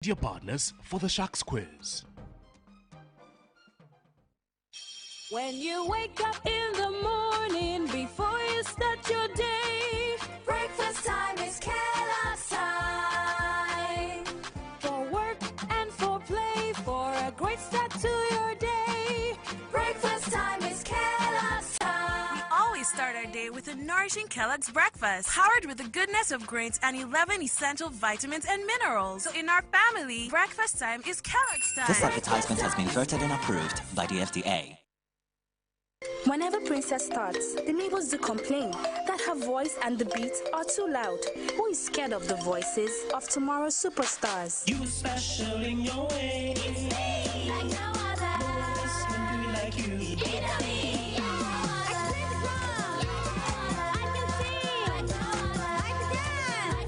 Your partners for the Sharks Quiz. When you wake up in the morning, before you start your day, breakfast time is Kellogg's time. For work and for play, for a great start to your day, breakfast time is Kellogg's time. We always start our day with a nourishing Kellogg's breakfast, powered with the goodness of grains and 11 essential vitamins and minerals. So in our family, breakfast time is Kellogg's time. This advertisement has been voted and approved by the FDA. Whenever Princess starts, the neighbors do complain that her voice and the beats are too loud. Who is scared of the voices of tomorrow's superstars? You special in your way. It's me, like no other. No one can do like you. It's me. I can play the drum. I can sing. I can dance.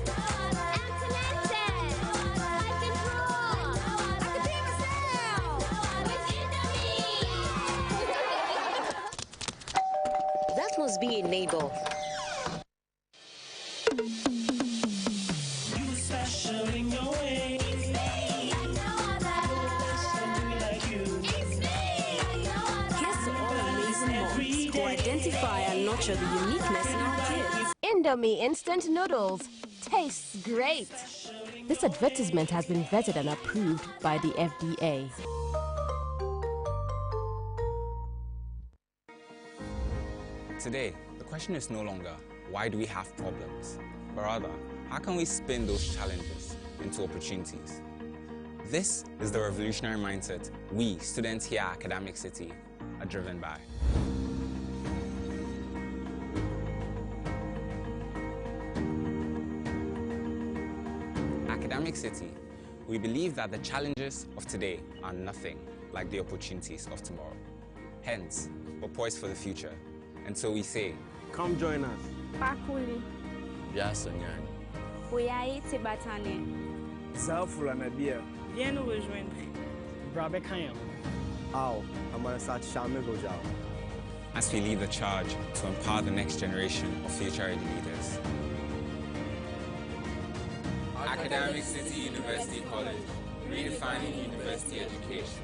I'm talented. I can draw. I can be myself. It's That must be a neighbor. You special in your way. It's me, like no other. No one can do like you. It's me, like no other. Here's to all amazing moms who identify and nurture the uniqueness in our kids. Indomie instant noodles tastes great. This advertisement has been vetted and approved by the FDA. Today, the question is no longer, why do we have problems? But rather, how can we spin those challenges into opportunities? This is the revolutionary mindset we, students here at Academic City, are driven by. Academic City, we believe that the challenges of today are nothing like the opportunities of tomorrow. Hence, we're poised for the future. And so we say, come join us. Pakuli. Biasanyani. Uyai Tibatane. Zafula Nabia. Viens nous rejoindre. Brabe Kayam. Aw, Amanasat Shamigojao. As we lead the charge to empower the next generation of future-ready leaders. Academic City University College, redefining university education.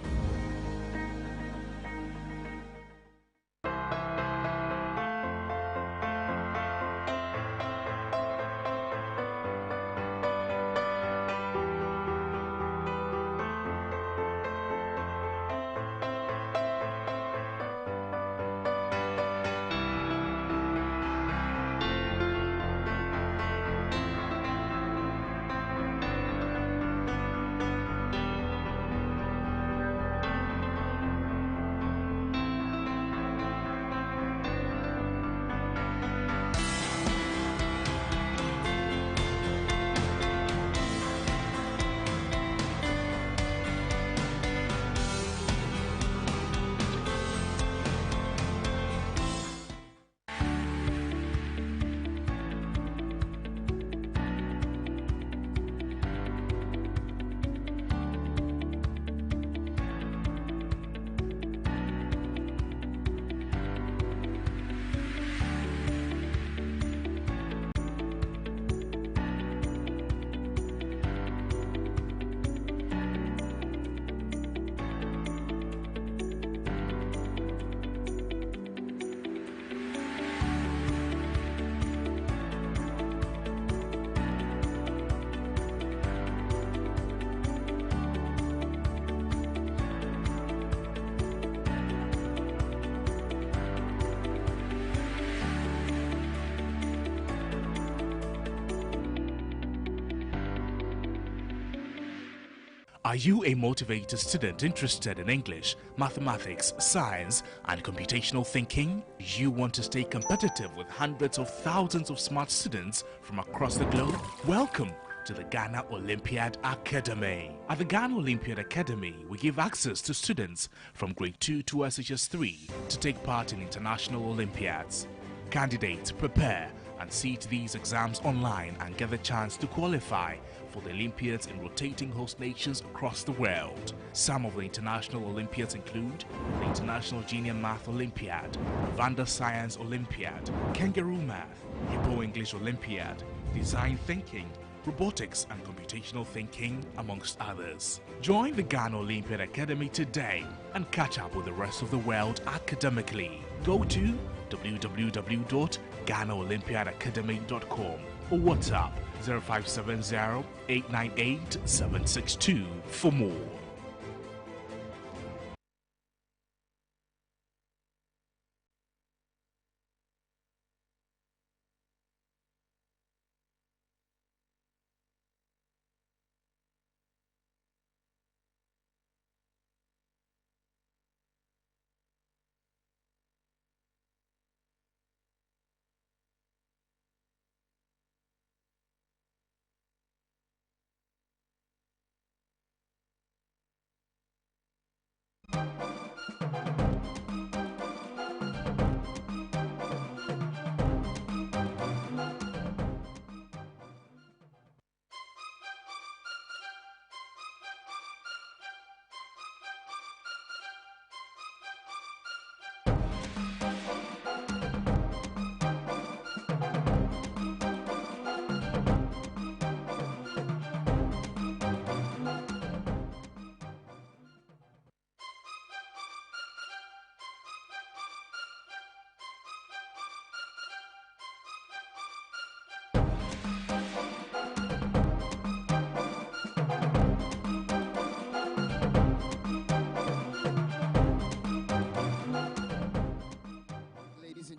Are you a motivated student interested in English, mathematics, science, and computational thinking? You want to stay competitive with hundreds of thousands of smart students from across the globe? Welcome to the Ghana Olympiad Academy. At the Ghana Olympiad Academy, we give access to students from grade 2 to SHS3 to take part in international Olympiads. Candidates prepare and sit these exams online and get the chance to qualify for the Olympiads in rotating host nations across the world. Some of the international Olympiads include the International Junior Math Olympiad, Vanda Science Olympiad, Kangaroo Math, Hippo English Olympiad, Design Thinking, Robotics and Computer computational thinking, amongst others. Join the Ghana Olympiad Academy today and catch up with the rest of the world academically. Go to www.ghanaolympiadacademy.com or WhatsApp 0570 898 762 for more.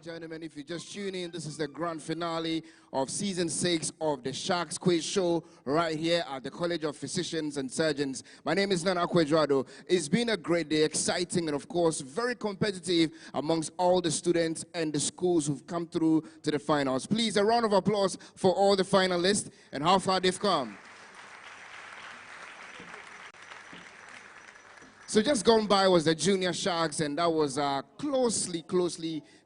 Gentlemen, if you just tune in, this is the grand finale of season 6 of the Sharks Quiz Show right here at the College of Physicians and Surgeons. My name is Nana Kwedrado. It's been a great day, exciting, and of course very competitive amongst all the students and the schools who've come through to the finals. Please, a round of applause for all the finalists and how far they've come. So just gone by was the Junior Sharks, and that was closely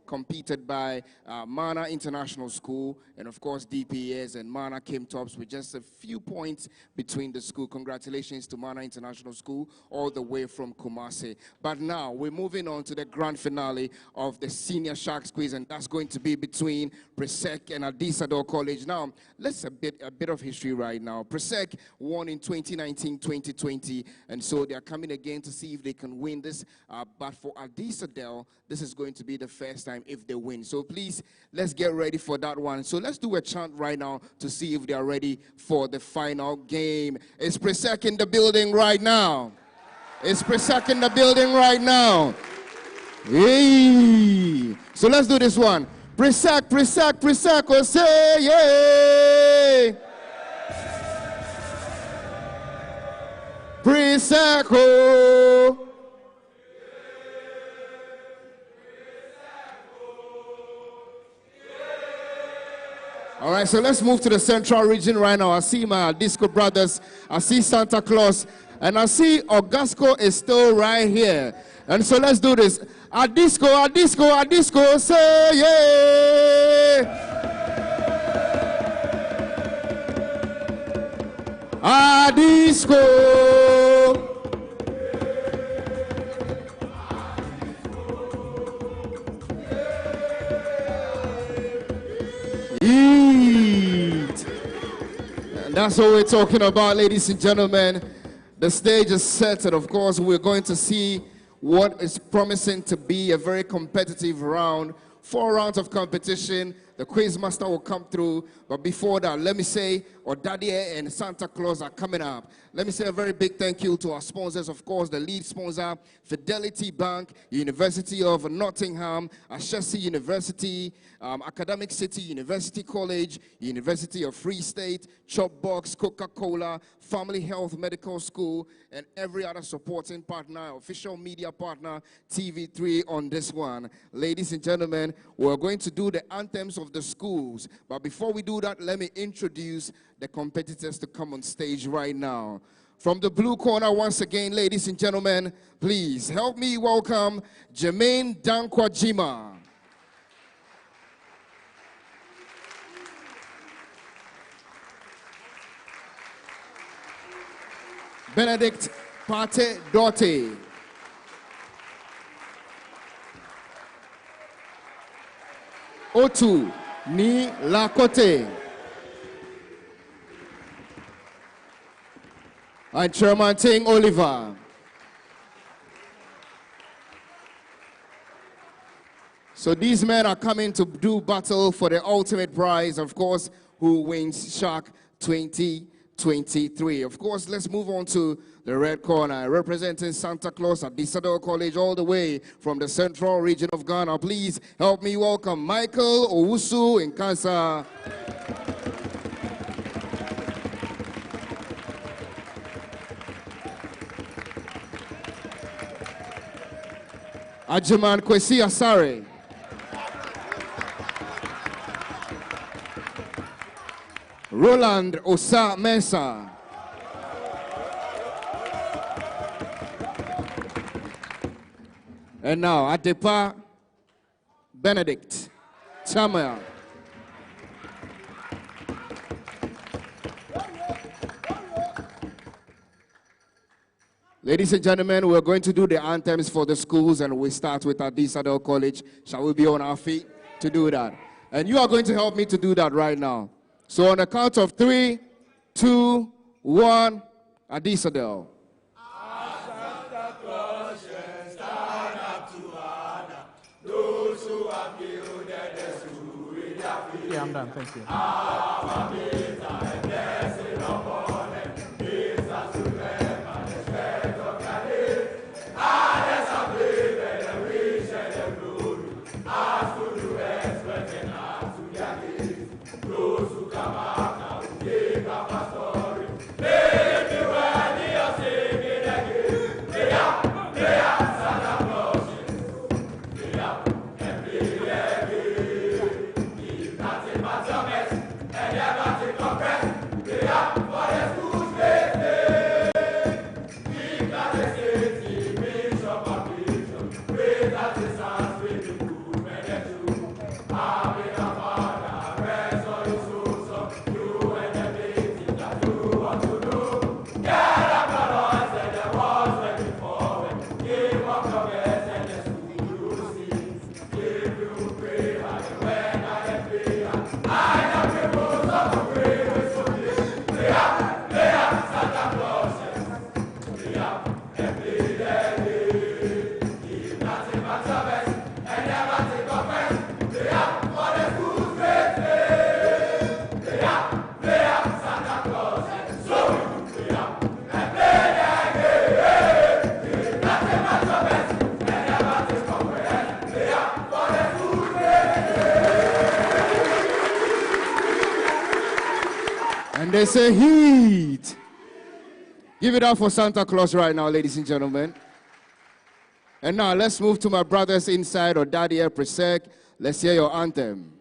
competed by Mana International School, and of course DPS, and Mana came tops with just a few points between the school. Congratulations to Mana International School all the way from Kumasi. But now we're moving on to the grand finale of the Senior Sharks Quiz, and that's going to be between Presec and Adisadel College. Now let's a bit of history right now. Presec won in 2019-2020, and so they're coming again to see if they can win this. But for Adisadel, this is going to be the first time if they win. So please, let's get ready for that one. So let's do a chant right now to see if they are ready for the final game. Is Presec in the building right now? Is Presec in the building right now? Hey! So let's do this one. Presec, Presec, Presec, oh say yay! Presec, oh! All right, so let's move to the central region right now. I see my Disco brothers, I see Santa Claus, and I see Augasco is still right here. And so let's do this. Adisco, Adisco, Adisco, say yeah. Adisco. Eat. And that's what we're talking about, ladies and gentlemen. The stage is set, and of course we're going to see what is promising to be a very competitive round. 4 rounds of competition. The quiz master will come through, but before that, let me say Odadie and Santa Claus are coming up. Let me say a very big thank you to our sponsors, of course, the lead sponsor, Fidelity Bank, University of Nottingham, Ashesi University, Academic City University College, University of Free State, Chopbox, Coca-Cola, Family Health Medical School, and every other supporting partner, official media partner, TV3 on this one. Ladies and gentlemen, we're going to do the anthems of the schools. But before we do that, let me introduce the competitors to come on stage right now. From the blue corner, once again, ladies and gentlemen, please help me welcome Jermaine Dankwajima. Benedict Pate Dote. Otu Ni Lakote. and Chairman Ting Oliver. So these men are coming to do battle for the ultimate prize, of course, who wins Shark 2023. Of course, let's move on to the red corner, representing Santa Claus at Adisadel College all the way from the central region of Ghana. Please help me welcome Michael Owusu in Kansa. Ajuman Kwesi Asare. Roland Osa Mensah. And now, Adepa Benedict Chamaya. Ladies and gentlemen, we're going to do the anthems for the schools, and we start with Adisadel College. Shall we be on our feet to do that? And you are going to help me to do that right now. So on the count of 3, 2, 1, Adisadel. Santa Claus shall stand up to honor those who have builded the school with their feet. Yeah, I'm done. Thank you. Our peace and blessing upon them. Peace us to them and the strength of their days. Others have lived and rich and the glory. As to do exploits and as to their deeds. Those who come after will take up a story. May be worthy of singing again. They are Santa Claus. They are every day. If nothing but your best, and never to compress. They are for the school's great day. Keep that the city, Bishop of Bishop. Praise that the sons with the good men and true. Having a father, rest on your soul, so you and the baby that you want to do. Get up the noise and the walls went forward. Give up your best and the school you see. If you pray and when I pray, I have the most of the prayer with so deep. They are Santa Claus. They are every day. Give nothing but your best and never take offense. They are for the school's great day. They are Santa Claus. So they are and play their game. Give nothing but your best and never take offense. They are for the school's great day. And they say heat. Give it up for Santa Claus right now, ladies and gentlemen. And now let's move to my brothers inside, or Daddy Presec. Let's hear your anthem.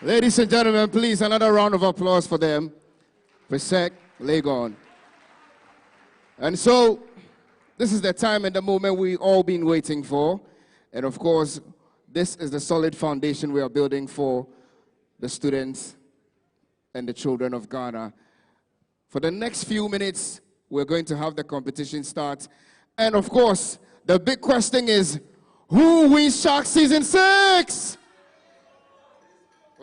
Ladies and gentlemen, please, another round of applause for them. Presec, Legon. And so, this is the time and the moment we've all been waiting for. And of course, this is the solid foundation we are building for the students and the children of Ghana For the next few minutes, we're going to have the competition start. And of course, the big question is, who wins Shark Season 6?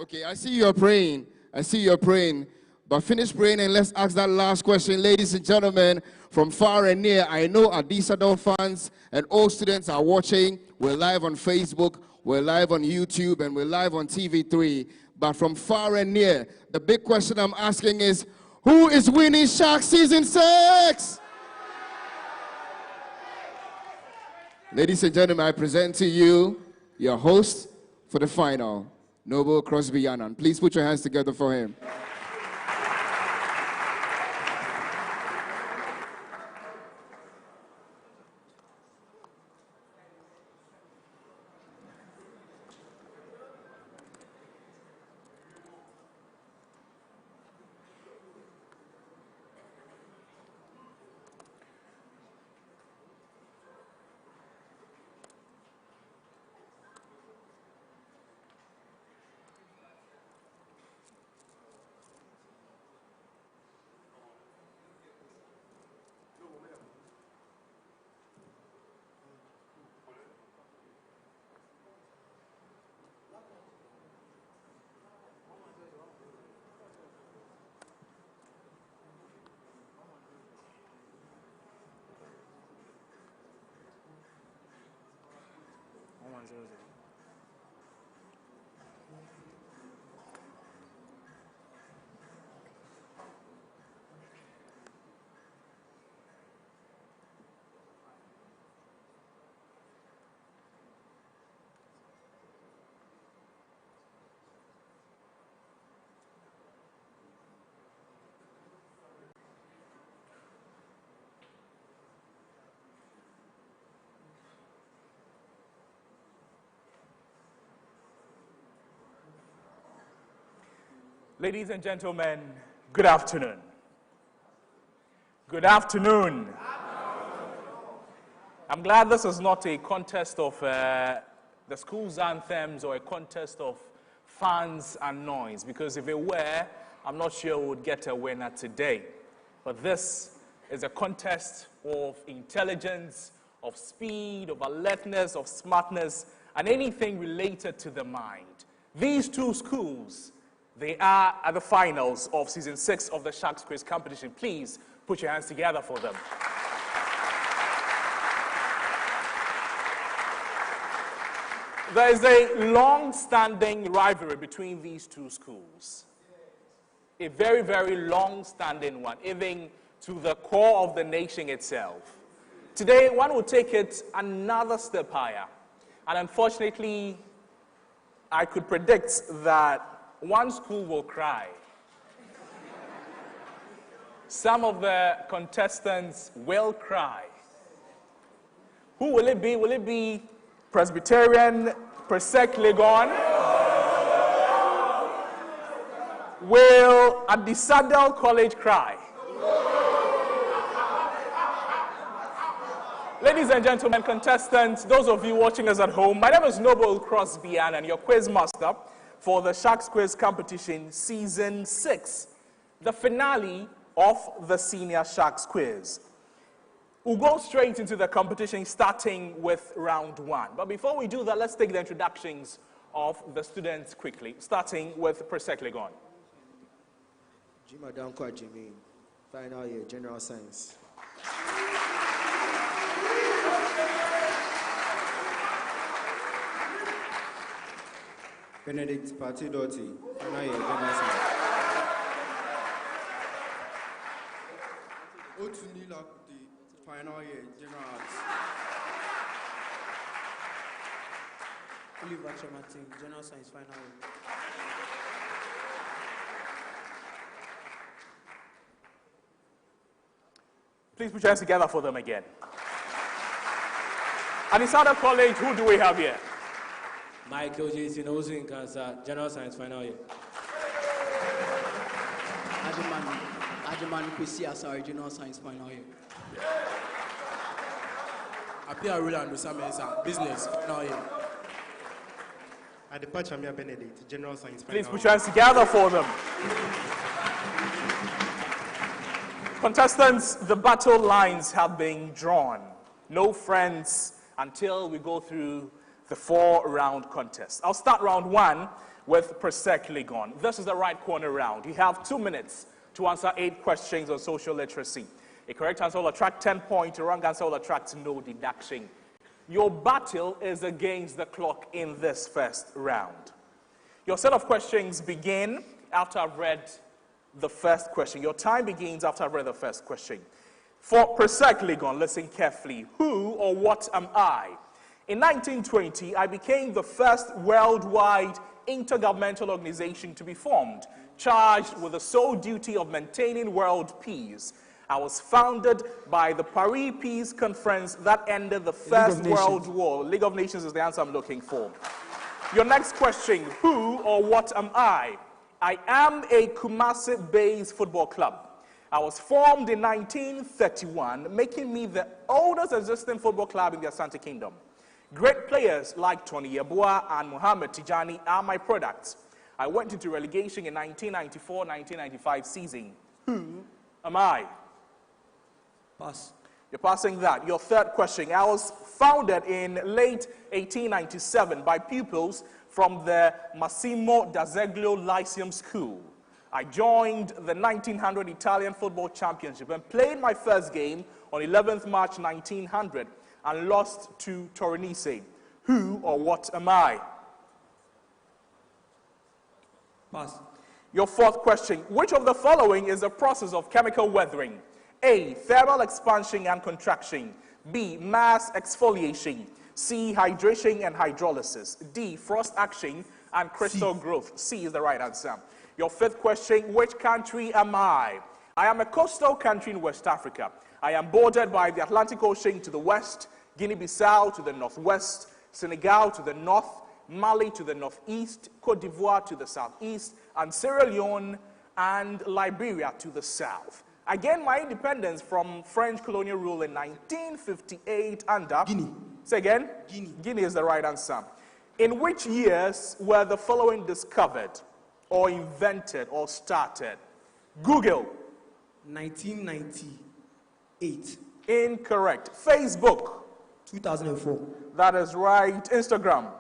Okay, I see you're praying. I see you're praying. But finish praying and let's ask that last question. Ladies and gentlemen, from far and near, I know Adisadel fans and all students are watching. We're live on Facebook, we're live on YouTube, and we're live on TV3. But from far and near, the big question I'm asking is, who is winning Shark Season 6? Ladies and gentlemen, I present to you your host for the final, Noble Crosby Yannon. Please put your hands together for him. Ladies and gentlemen, good afternoon. Good afternoon. I'm glad this is not a contest of the school's anthems or a contest of fans and noise, because if it were, I'm not sure we would get a winner today. But this is a contest of intelligence, of speed, of alertness, of smartness, and anything related to the mind. These two schools, they are at the finals of Season 6 of the Sharks Quiz competition. Please put your hands together for them. There is a long-standing rivalry between these two schools. A very, very long-standing one, even to the core of the nation itself. Today, one will take it another step higher. And unfortunately, I could predict that one school will cry. Some of the contestants will cry. Who will it be? Will it be Presbyterian Presec Legon? Will Adisadel College cry? Ladies and gentlemen, contestants, those of you watching us at home, my name is Noble Crosby and your quiz master for the Sharks Quiz competition Season 6, the finale of the Senior Sharks Quiz. We'll go straight into the competition starting with round 1. But before we do that, let's take the introductions of the students quickly, starting with Presec Legon. Jima Dankwa Jimmy, final year, General Science. Benedict Party Doty, final year, General Science. Otuni Lakuti, final year, General Arts. Oliver Chamatin, General Science, final year. Please put your hands together for them again. Adisadel College, who do we have here? Michael J. Sinozu in Cancer, General Science, final year. Ajaman Kwesi Asari, General Science, final year. Apia Roland Osamesa, business, final year. Adepachamia Benedict, General Science, final year. Please year. put your hands together for them. Contestants, the battle lines have been drawn. No friends until we go through the 4-round contest. I'll start round 1 with Presec Legon. This is the right corner round. You have 2 minutes to answer 8 questions on social literacy. A correct answer will attract 10 points. A wrong answer will attract no deduction. Your battle is against the clock in this first round. Your set of questions begin after I've read the first question. Your time begins after I've read the first question. For Presec Legon, listen carefully. Who or what am I? In 1920, I became the first worldwide intergovernmental organization to be formed, charged with the sole duty of maintaining world peace. I was founded by the Paris Peace Conference that ended the First World War. League of Nations is the answer I'm looking for. Your next question, who or what am I? I am a Kumasi-based football club. I was formed in 1931, making me the oldest existing football club in the Asante Kingdom. Great players like Tony Yeboah and Mohamed Tijani are my products. I went into relegation in 1994-1995 season. Who am I? Pass. You're passing that. Your third question. I was founded in late 1897 by pupils from the Massimo d'Azeglio Lyceum School. I joined the 1900 Italian Football Championship and played my first game on 11th March 1900 and lost to Torinese. Who or what am I? Pass. Your fourth question. Which of the following is a process of chemical weathering? A, thermal expansion and contraction. B, mass exfoliation. C, hydration and hydrolysis. D, frost action and crystal growth. C is the right answer. Your fifth question, which country am I? I am a coastal country in West Africa. I am bordered by the Atlantic Ocean to the west, Guinea-Bissau to the northwest, Senegal to the north, Mali to the northeast, Cote d'Ivoire to the southeast, and Sierra Leone and Liberia to the south. I gained my independence from French colonial rule in 1958 under... Guinea. Say again? Guinea. Guinea is the right answer. In which years were the following discovered or invented or started? Google. 1998. Incorrect. Facebook. 2004. That is right. Instagram.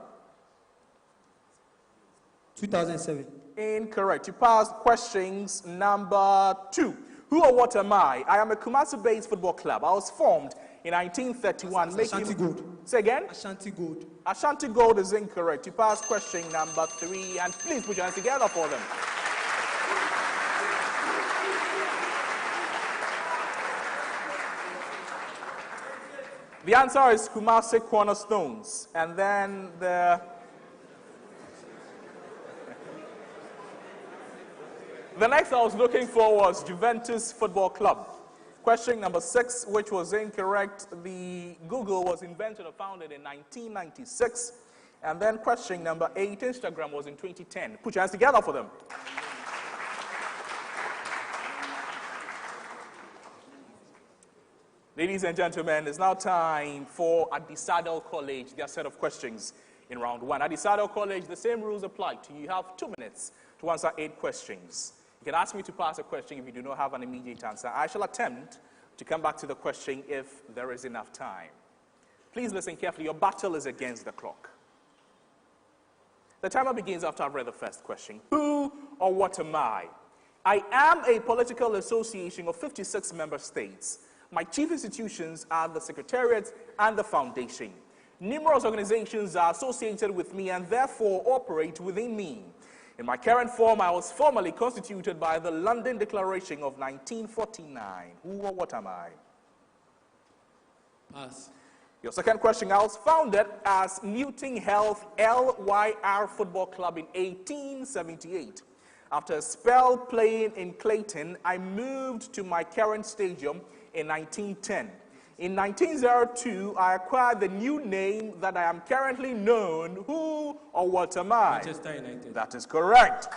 2007. Incorrect. You passed questions number 2. Who or what am I? I am a Kumasi-based football club. I was formed in 1931. Ashanti Gold. Say again? Ashanti Gold. Ashanti Gold is incorrect. You passed question number 3, and please put your hands together for them. The answer is Kumasi Cornerstones. And then the next I was looking for was Juventus Football Club. Question number 6, which was incorrect. The Google was invented or founded in 1996. And then question number 8, Instagram was in 2010. Put your hands together for them. Ladies and gentlemen, it's now time for Adisadel College, their set of questions in round 1. Adisadel College, the same rules apply to you. You have 2 minutes to answer 8 questions. You can ask me to pass a question if you do not have an immediate answer. I shall attempt to come back to the question if there is enough time. Please listen carefully. Your battle is against the clock. The timer begins after I've read the first question. Who or what am I? I am a political association of 56 member states. My chief institutions are the Secretariat and the Foundation. Numerous organizations are associated with me and therefore operate within me. In my current form, I was formally constituted by the London Declaration of 1949. Who or what am I? Pass. Your second question, I was founded as Newton Health LYR Football Club in 1878. After a spell playing in Clayton, I moved to my current stadium in 1910. In 1902, I acquired the new name that I am currently known. Who or what am I? Manchester United. That is correct.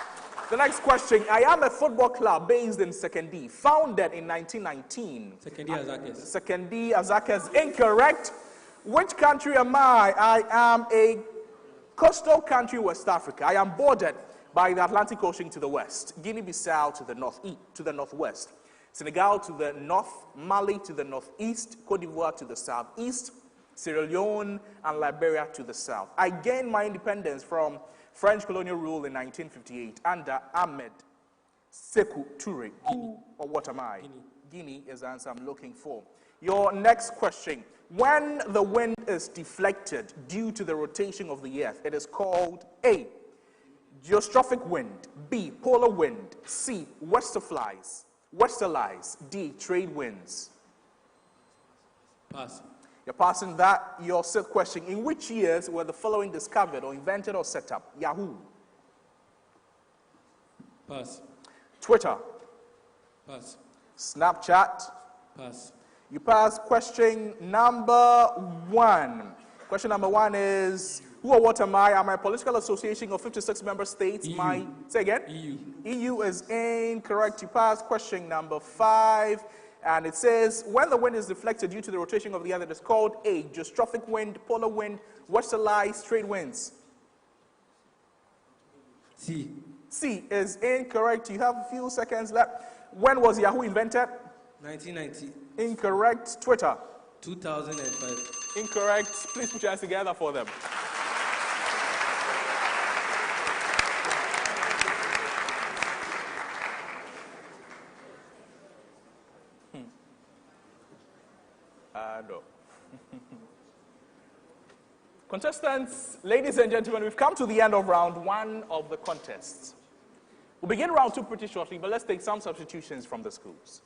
The next question. I am a football club based in Sekondi, founded in 1919. Sekondi Azakes. Sekondi Azakes. Incorrect. Which country am I? I am a coastal country, West Africa. I am bordered by the Atlantic Ocean to the west, Guinea-Bissau to the northwest, Senegal to the north, Mali to the northeast, Cote d'Ivoire to the southeast, Sierra Leone and Liberia to the south. I gained my independence from French colonial rule in 1958 under Ahmed Sekou Toure, Guinea. Or what am I? Guinea is the answer I'm looking for. Your next question. When the wind is deflected due to the rotation of the earth, it is called A, geostrophic wind, B, polar wind, C, westerlies, D, trade winds. Pass. You're passing that. Your sixth question. In which years were the following discovered or invented or set up? Yahoo. Pass. Twitter. Pass. Snapchat. Pass. You pass question number 1. Question number 1 is, who or what am I? Am I a political association of 56 member states? EU. Say again? EU. EU is incorrect. You pass question number 5. And it says, when the wind is deflected due to the rotation of the earth, it is called A, geostrophic wind, polar wind, westerlies, trade winds. C. C is incorrect. You have a few seconds left. When was Yahoo invented? 1990. Incorrect. Twitter? 2005. Incorrect. Please put your hands together for them. No. Contestants, ladies and gentlemen, we've come to the end of round 1 of the contest. We'll begin round 2 pretty shortly, but let's take some substitutions from the schools.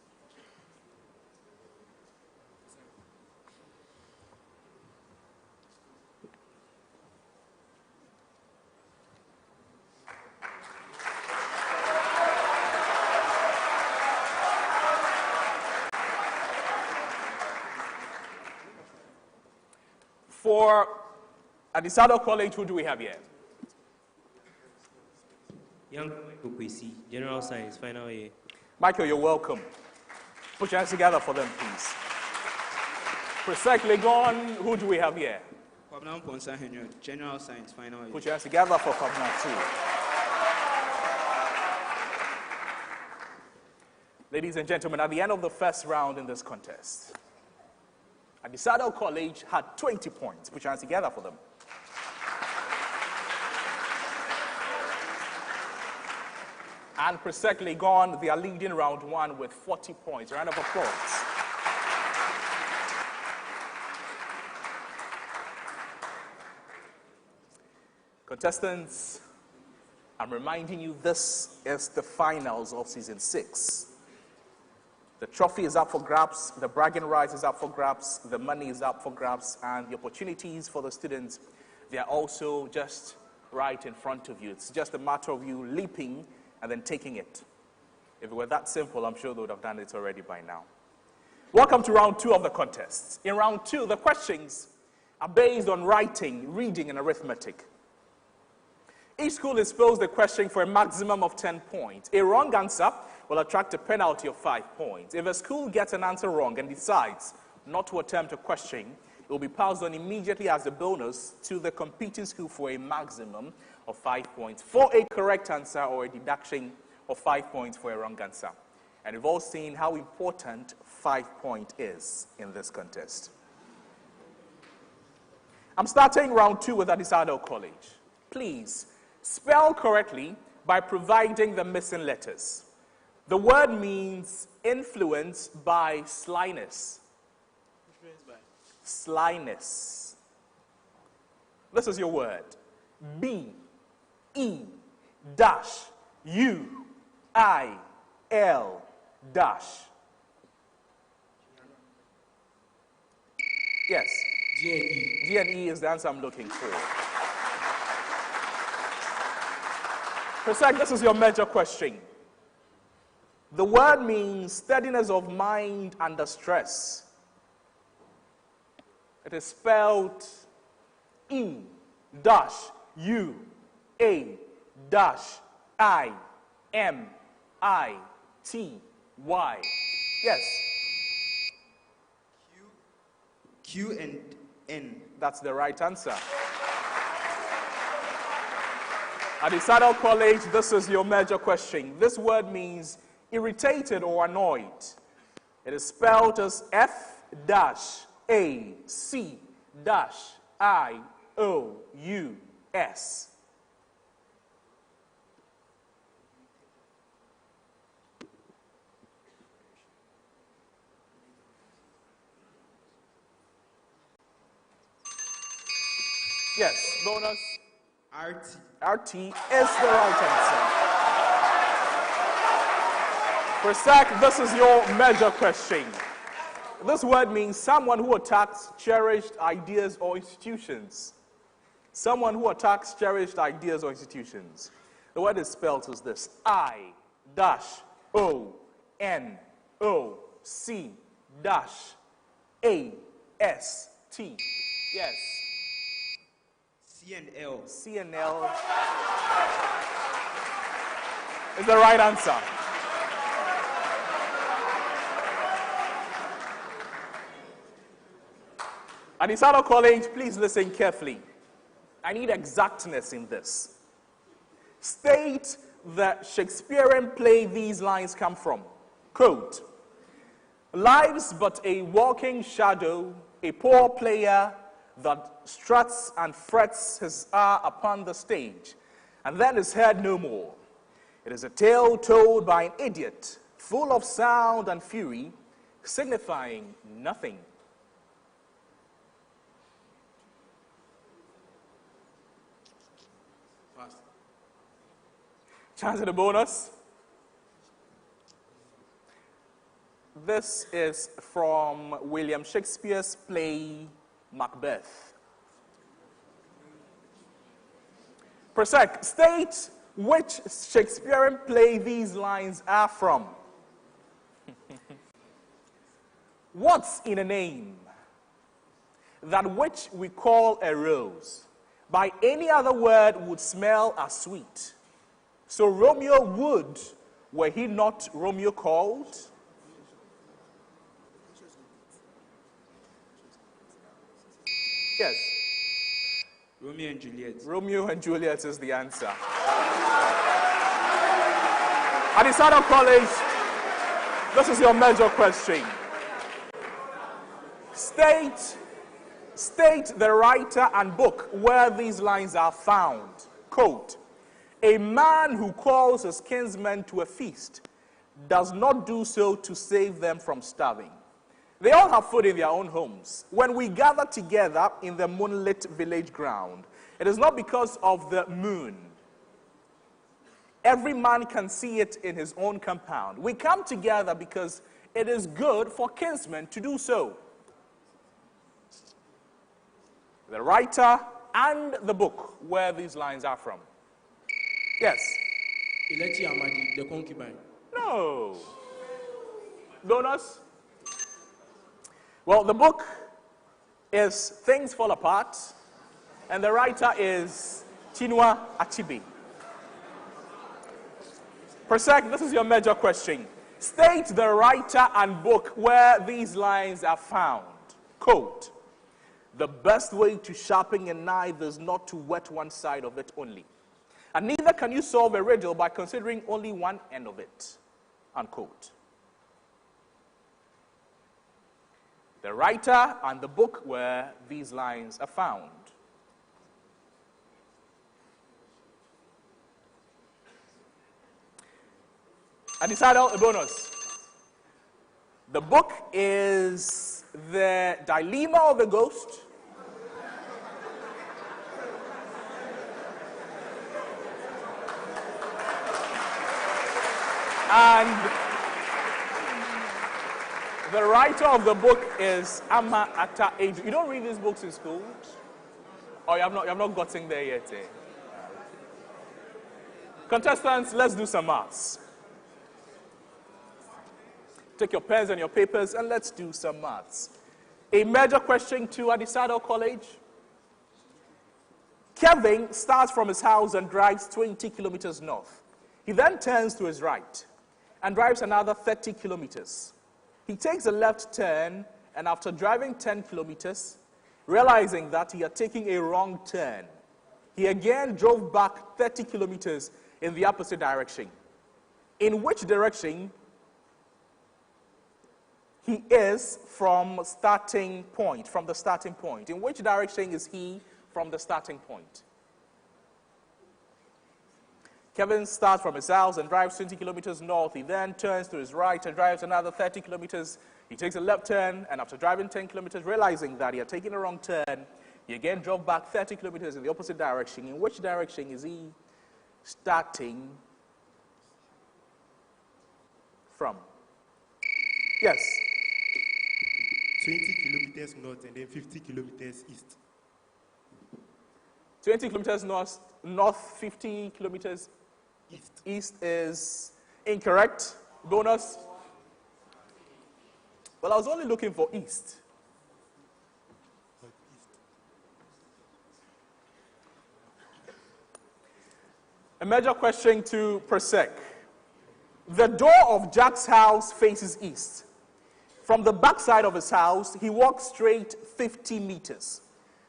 For Adisadel College, who do we have here? Young Okwesi, General Science, final year. Michael, you're welcome. Put your hands together for them, please. Presec, Legon, who do we have here? Kwabena Mponsa Henry, General Science, final year. Put your hands together for Kwabena too. Ladies and gentlemen, at the end of the first round in this contest, Adisadel College had 20 points. Put your hands together for them. And Presec Legon, they are leading round 1 with 40 points. Round of applause. Contestants, I'm reminding you this is the finals of season 6. The trophy is up for grabs, the bragging rights is up for grabs, the money is up for grabs, and the opportunities for the students, they are also just right in front of you. It's just a matter of you leaping and then taking it. If it were that simple, I'm sure they would have done it already by now. Welcome to round 2 of the contest. In round 2, the questions are based on writing, reading, and arithmetic. Each school is posed a question for a maximum of 10 points. A wrong answer will attract a penalty of 5 points. If a school gets an answer wrong and decides not to attempt a question, it will be passed on immediately as a bonus to the competing school for a maximum of 5 points for a correct answer or a deduction of 5 points for a wrong answer. And we've all seen how important 5 point is in this contest. I'm starting round 2 with Adisadel College. Please spell correctly by providing the missing letters. The word means influenced by slyness. Slyness. This is your word. B, E, dash, U, I, L, dash. Yes. G and E. G and E is the answer I'm looking for. Presec, this is your major question. The word means steadiness of mind under stress. It is spelled E dash U A dash I M I T Y. Yes. Q and N. That's the right answer. Adisadel College, this is your major question. This word means irritated or annoyed. It is spelled as F-A-C-I-O-U-S. Yes, bonus. RT. RT is the right answer. Presec, this is your major question. This word means someone who attacks cherished ideas or institutions. Someone who attacks cherished ideas or institutions. The word is spelled as this: I-O-N-O-C-A-S-T. Yes. C and L. C and L is the right answer. Adisadel College, please listen carefully. I need exactness in this. State the Shakespearean play these lines come from. Quote, "Life's but a walking shadow, a poor player that struts and frets his hour upon the stage, and then is heard no more. It is a tale told by an idiot, full of sound and fury, signifying nothing." Chance of the bonus. This is from William Shakespeare's play Macbeth. Presec, state which Shakespearean play these lines are from. What's in a name? That which we call a rose, by any other word would smell as sweet. So Romeo would, were he not Romeo called? Yes. Romeo and Juliet. Romeo and Juliet is the answer. Adisadel College, this is your major question. State the writer and book where these lines are found. Quote, "A man who calls his kinsmen to a feast does not do so to save them from starving. They all have food in their own homes. When we gather together in the moonlit village ground, it is not because of the moon. Every man can see it in his own compound. We come together because it is good for kinsmen to do so." The writer and the book where these lines are from. Yes. Ileti Amadi, the concubine. No. Bonus. Well, the book is Things Fall Apart, and the writer is Chinua Achebe. Presec, this is your major question. State the writer and book where these lines are found. Quote, "The best way to sharpen a knife is not to whet one side of it only. And neither can you solve a riddle by considering only one end of it." Unquote. The writer and the book where these lines are found. Adisadel, a bonus. The book is The Dilemma of the Ghost. And the writer of the book is Amma Ata Adu. You don't read these books in school? Or you have not gotten there yet, eh? Contestants, let's do some maths. Take your pens and your papers and let's do some maths. A major question to Adisadel College. Kevin starts from his house and drives 20 kilometers north. He then turns to his right and drives another 30 kilometers. He takes a left turn, and after driving 10 kilometers, realizing that he had taken a wrong turn, he again drove back 30 kilometers in the opposite direction. in which direction he is from the starting point. In which direction is he from the starting point? Kevin starts from his house and drives 20 kilometers north. He then turns to his right and drives another 30 kilometers. He takes a left turn, and after driving 10 kilometers, realizing that he had taken a wrong turn, he again drove back 30 kilometers in the opposite direction. In which direction is he starting from? Yes? 20 kilometers north and then 50 kilometers east. 20 kilometers north, 50 kilometers east is incorrect. Bonus. Well, I was only looking for east. A major question to Presec. The door of Jack's house faces east. From the backside of his house, he walks straight 50 meters,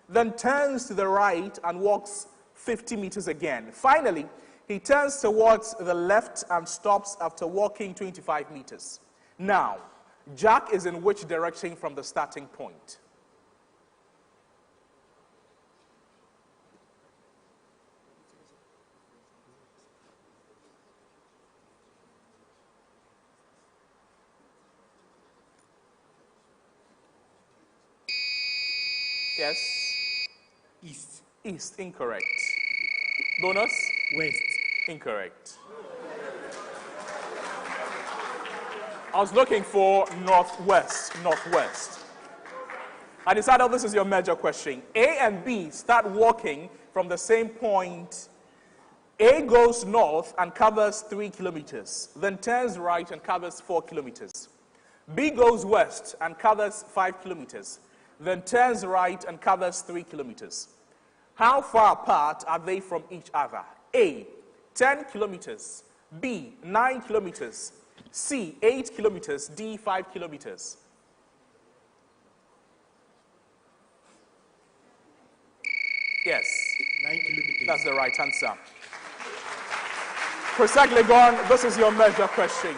then turns to the right and walks 50 meters again. Finally, he turns towards the left and stops after walking 25 meters. Now, Jack is in which direction from the starting point? Yes? East. East, incorrect. Bonus? West. Incorrect. I was looking for northwest. Adisadel, this is your major question. A and B start walking from the same point. A goes north and covers 3 kilometers, then turns right and covers 4 kilometers. B goes west and covers 5 kilometers, then turns right and covers 3 kilometers. How far apart are they from each other? A, 10 kilometers. B, 9 kilometers. C, 8 kilometers. D, 5 kilometers. Yes. 9 kilometers. That's the right answer. Presec Legon, this is your major question.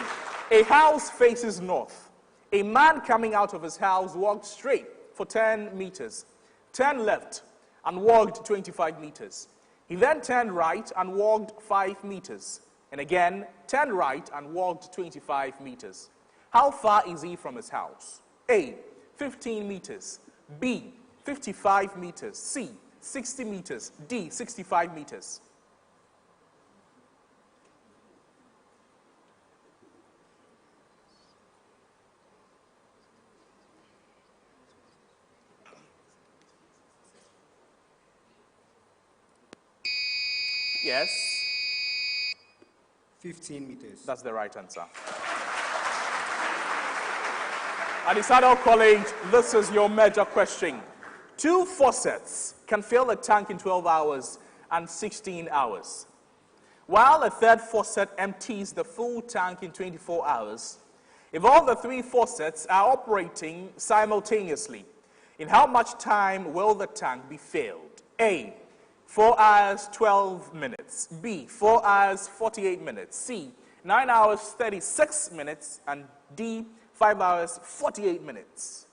A house faces north. A man coming out of his house walked straight for 10 meters, turned left, and walked 25 meters. He then turned right and walked 5 meters, and again turned right and walked 25 meters. How far is he from his house? A, 15 meters. B, 55 meters. C, 60 meters. D, 65 meters. Yes? 15 meters. That's the right answer. Adisadel College, this is your major question. 2 faucets can fill the tank in 12 hours and 16 hours, while a third faucet empties the full tank in 24 hours. If all the 3 faucets are operating simultaneously, in how much time will the tank be filled? A, 4 hours, 12 minutes. B, 4 hours, 48 minutes. C, 9 hours, 36 minutes. And D, 5 hours, 48 minutes.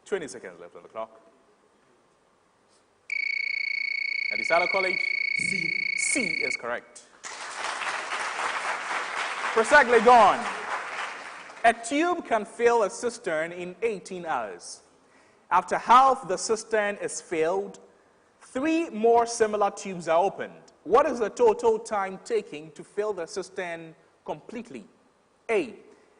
"20 seconds left on the clock. Adisadel College? C. C is correct. Presec Legon. A tube can fill a cistern in 18 hours. After half the cistern is filled, 3 more similar tubes are opened. What is the total time taking to fill the cistern completely? A,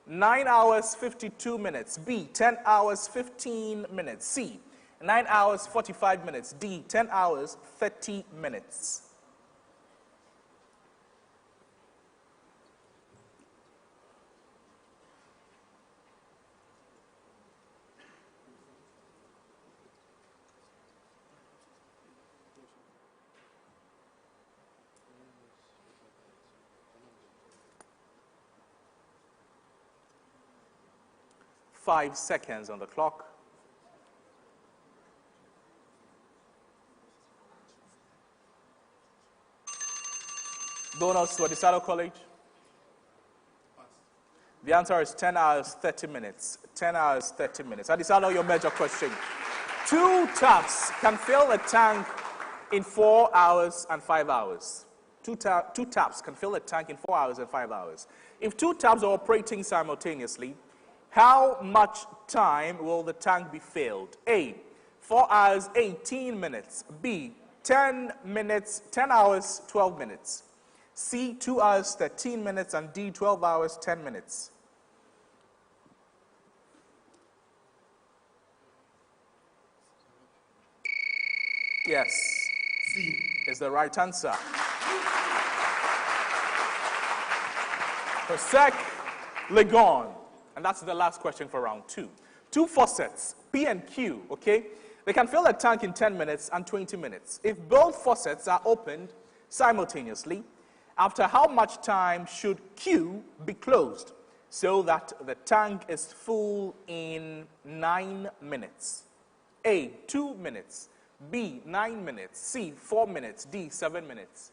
9 hours, 52 minutes. B, 10 hours, 15 minutes. C, 9 hours, 45 minutes. D, 10 hours, 30 minutes. Five seconds on the clock. Bonus to Adisadel College? The answer is 10 hours, 30 minutes. 10 hours, 30 minutes. Adisadel, your major question. 2 taps can fill a tank in 4 hours and 5 hours. Two taps can fill a tank in 4 hours and 5 hours. If 2 taps are operating simultaneously, how much time will the tank be filled? A, 4 hours, 18 minutes. B, 10 minutes, 10 hours, 12 minutes. C, 2 hours, 13 minutes. And D, 12 hours, 10 minutes. Yes, C is the right answer. Presec, Legon. And that's the last question for round 2. 2 faucets, P and Q, okay? They can fill a tank in 10 minutes and 20 minutes. If both faucets are opened simultaneously, after how much time should Q be closed so that the tank is full in 9 minutes? A, 2 minutes. B, 9 minutes. C, 4 minutes. D, 7 minutes.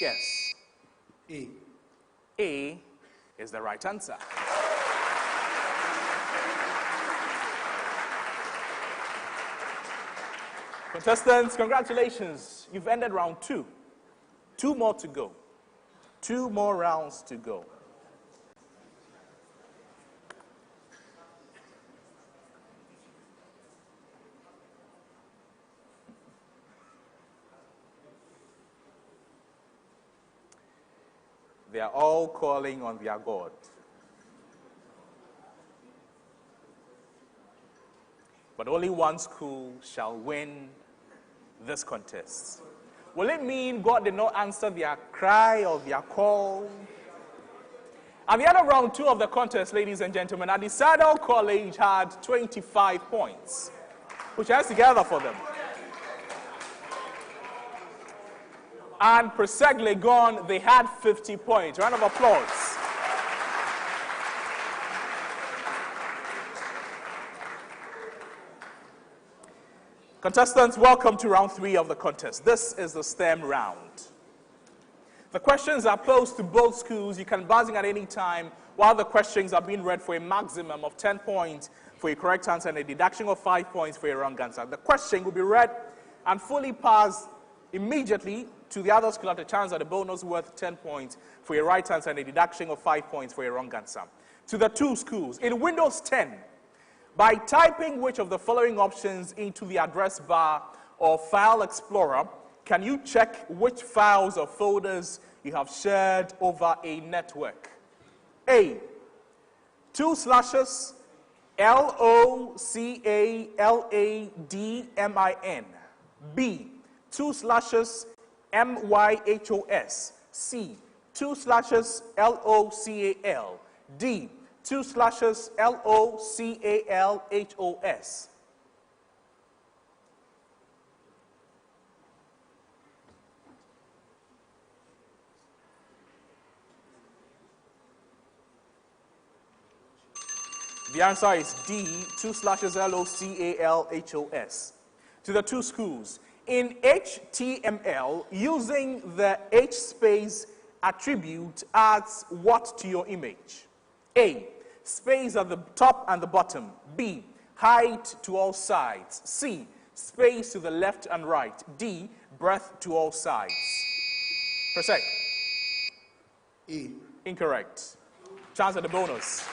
Yes. A. A is the right answer. Contestants, congratulations. You've ended round 2. 2 more to go. 2 more rounds to go. They are all calling on their God. But only one school shall win this contest. Will it mean God did not answer their cry or their call? At the end of round 2 of the contest, ladies and gentlemen, Adisadel College had 25 points. Put your hands together for them. And Presec Legon, they had 50 points. Round of applause. Contestants, welcome to round 3 of the contest. This is the STEM round. The questions are posed to both schools. You can buzz in at any time while the questions are being read for a maximum of 10 points for a correct answer and a deduction of 5 points for a wrong answer. The question will be read and fully passed immediately to the other school at a chance at a bonus worth 10 points for a right answer and a deduction of 5 points for a wrong answer. To the 2 schools, in Windows 10, by typing which of the following options into the address bar or File Explorer, can you check which files or folders you have shared over a network? A, 2 slashes LOCALADMIN. B, 2 slashes MYHOS. C, 2 slashes LOCAL. D, 2 slashes LOCALHOS. The answer is D, 2 slashes LOCALHOS. To the 2 schools, in HTML, using the H space attribute adds what to your image? A, space at the top and the bottom. B, height to all sides. C, space to the left and right. D, breadth to all sides. Presec. A. Incorrect. Chance at the bonus.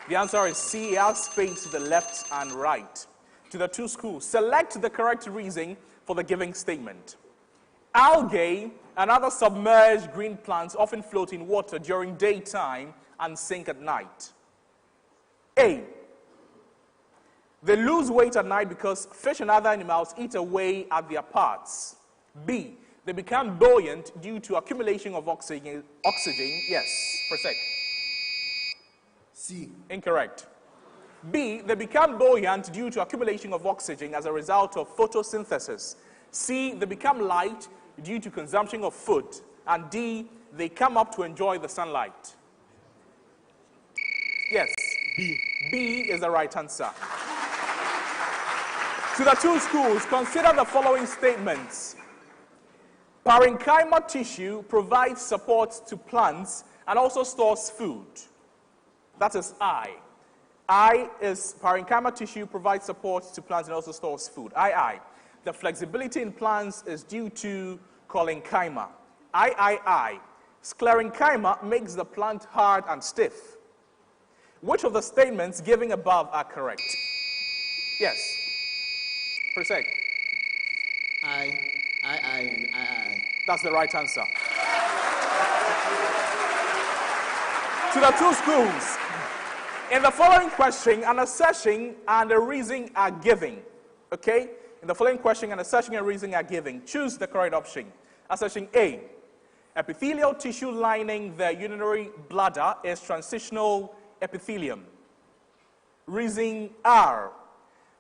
The answer is C, adds space to the left and right. To the 2 schools, select the correct reason for the given statement. Algae and other submerged green plants often float in water during daytime and sink at night. A, they lose weight at night because fish and other animals eat away at their parts. B, they become buoyant due to accumulation of oxygen. Yes, Presec. C. Incorrect. B, they become buoyant due to accumulation of oxygen as a result of photosynthesis. C, they become light due to consumption of food. And D, they come up to enjoy the sunlight. Yes. B. B is the right answer. To the two schools, consider the following statements. Parenchyma tissue provides support to plants and also stores food. That is I. I is parenchyma tissue provides support to plants and also stores food. I. The flexibility in plants is due to collenchyma. I. Sclerenchyma makes the plant hard and stiff. Which of the statements given above are correct? Yes. Presec. I. That's the right answer. To the two schools. In the following question, an assertion and a reason are given. Okay? In the following question, an assertion and a reason are given. Choose the correct option. Assertion A. Epithelial tissue lining the urinary bladder is transitional epithelium. Reason R.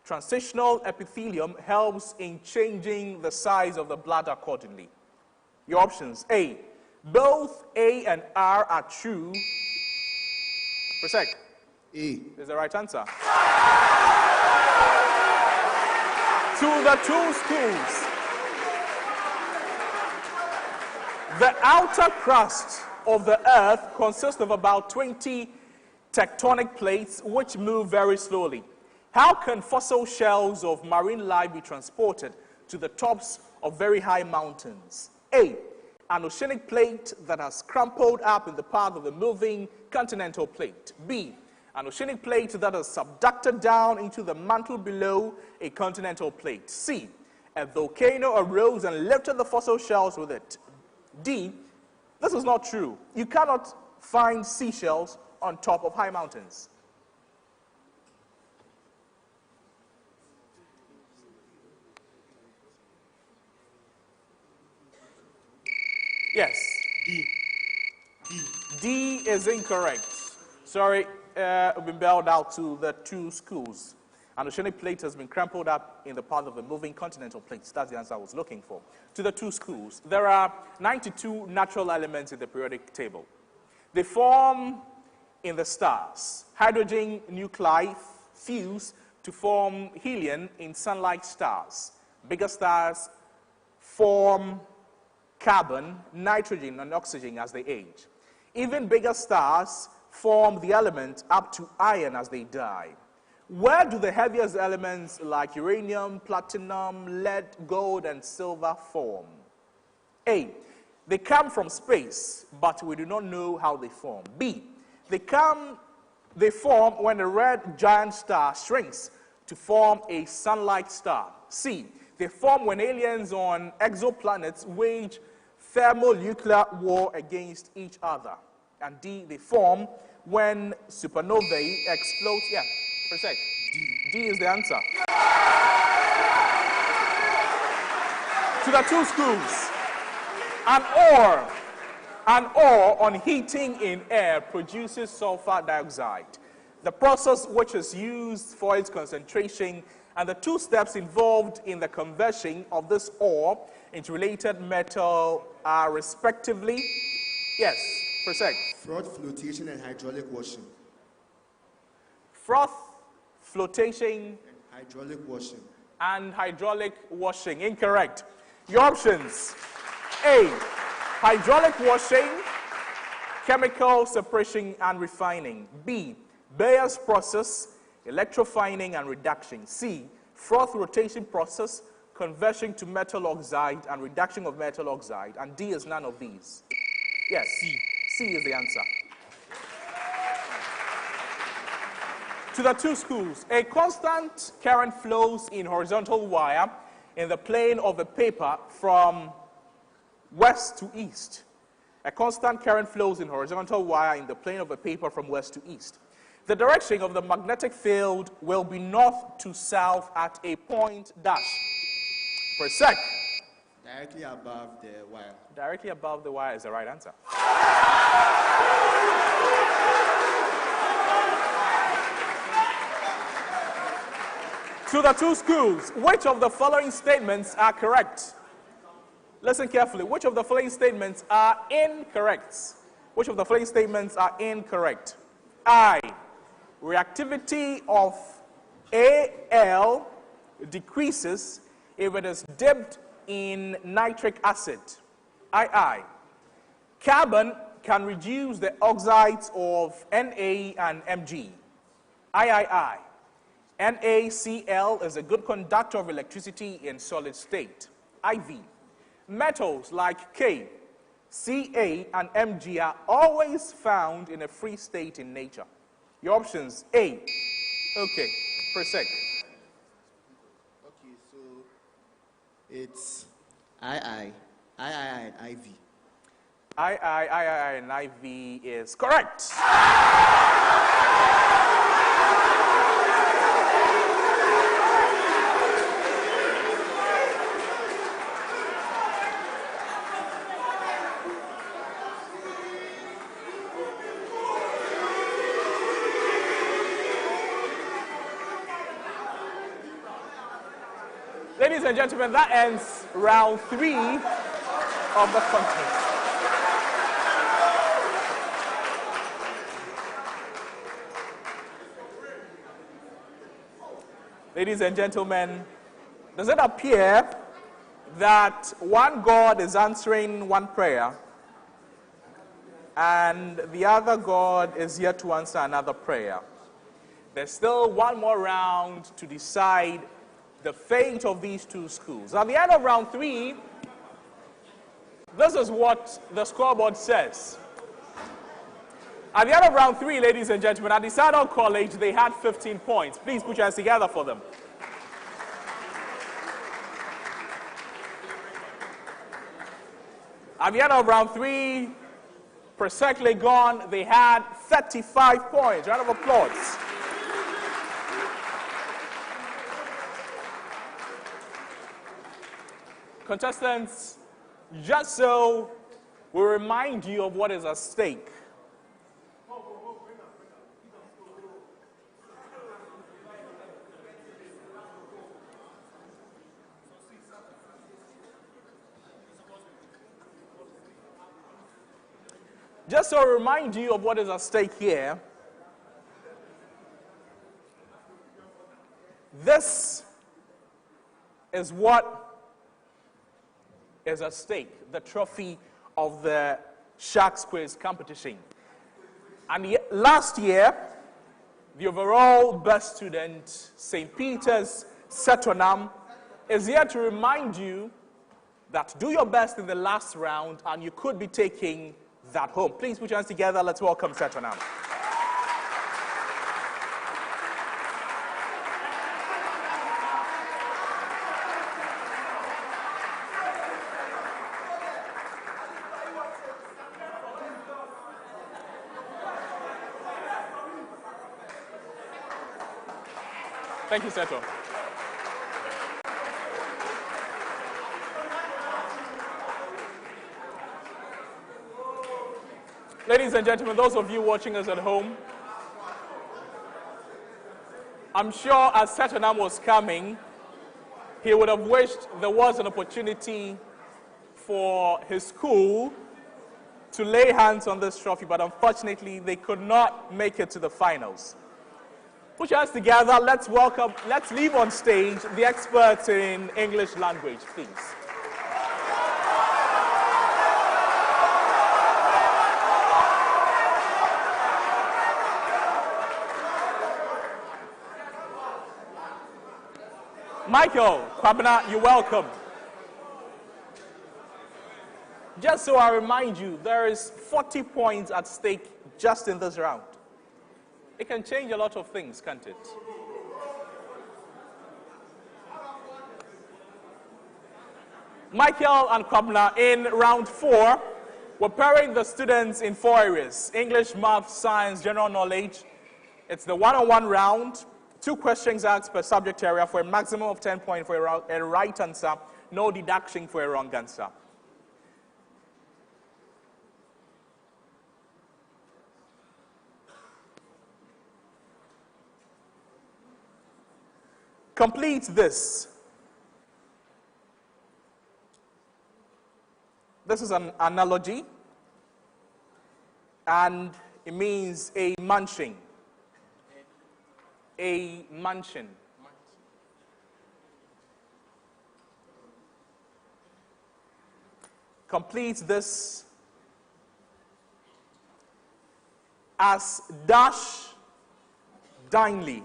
Transitional epithelium helps in changing the size of the bladder accordingly. Your options. A. Both A and R are true. Presec. A. Is the right answer. To the two schools. The outer crust of the earth consists of about 20 tectonic plates which move very slowly. How can fossil shells of marine life be transported to the tops of very high mountains? A. An oceanic plate that has crumpled up in the path of the moving continental plate. B. An oceanic plate that has subducted down into the mantle below a continental plate. C. A volcano arose and lifted the fossil shells with it. D. This is not true. You cannot find seashells on top of high mountains. Yes. D is incorrect. Sorry, we've been bailed out to the two schools. An oceanic plate has been crumpled up in the path of the moving continental plates. That's the answer I was looking for. To the two schools, there are 92 natural elements in the periodic table. They form in the stars. Hydrogen nuclei fuse to form helium in sun-like stars. Bigger stars form carbon, nitrogen, and oxygen as they age. Even bigger stars form the element up to iron as they die. Where do the heaviest elements like uranium, platinum, lead, gold, and silver form? A. They come from space, but we do not know how they form. B. They form when a red giant star shrinks to form a sun-like star. C. They form when aliens on exoplanets wage thermonuclear war against each other. And D. They form when supernovae explode. Yeah, for a sec. D is the answer. To the two schools. An ore on heating in air produces sulfur dioxide. The process which is used for its concentration and the two steps involved in the conversion of this ore into related metal are respectively, yes, Presec. Froth flotation and hydraulic washing. Froth flotation Hydraulic washing. and hydraulic washing. Incorrect. Your options. A. Hydraulic washing, chemical separation and refining. B. Bayer's process, electrofining and reduction. C. Froth rotation process, conversion to metal oxide and reduction of metal oxide. And D is none of these. Yes. C is the answer. To the two schools, a constant current flows in horizontal wire in the plane of the paper from west to east. A constant current flows in horizontal wire in the plane of a paper from west to east. The direction of the magnetic field will be north to south at a point dash. Presec. Directly above the wire. Directly above the wire is the right answer. To the two schools, which of the following statements are correct? Listen carefully. Which of the following statements are incorrect? Which of the following statements are incorrect? I. Reactivity of Al decreases if it is dipped in nitric acid. II. Carbon can reduce the oxides of Na and Mg. III. NaCl is a good conductor of electricity in solid state. IV. Metals like K, Ca, and Mg are always found in a free state in nature. Your options, A. Okay, Presec. Okay, so it's II, and IV. II, and IV is correct. Ladies and gentlemen, that ends round 3 of the contest. Ladies and gentlemen, does it appear that one God is answering one prayer and the other God is yet to answer another prayer? There's still one more round to decide the fate of these two schools. At the end of round 3, this is what the scoreboard says. At the end of round 3, ladies and gentlemen, at Adisadel College, they had 15 points. Please put your hands together for them. At the end of round 3, Presec Legon, they had 35 points. Round of applause. Contestants, just so we remind you of what is at stake. Just so I remind you of what is at stake here, this is what is at stake, the trophy of the Sharks Quiz competition. And last year, the overall best student, St. Peter's Setonam, is here to remind you that do your best in the last round and you could be taking that home. Please put your hands together. Let's welcome Setonam. Thank you, Seto. Ladies and gentlemen, those of you watching us at home, I'm sure as Setonam was coming, he would have wished there was an opportunity for his school to lay hands on this trophy, but unfortunately, they could not make it to the finals. Put your hands together. Let's leave on stage the experts in English language, please. Michael Kwabena, you're welcome. Just so I remind you, there is 40 points at stake just in this round. It can change a lot of things, can't it? Michael and Kwabena, in round 4, we're pairing the students in 4 areas: English, math, science, general knowledge. It's the one-on-one round. 2 questions asked per subject area for a maximum of 10 points for a right answer, no deduction for a wrong answer. Complete this. This is an analogy, and it means a mansion. A mansion. Complete this as dash dinely.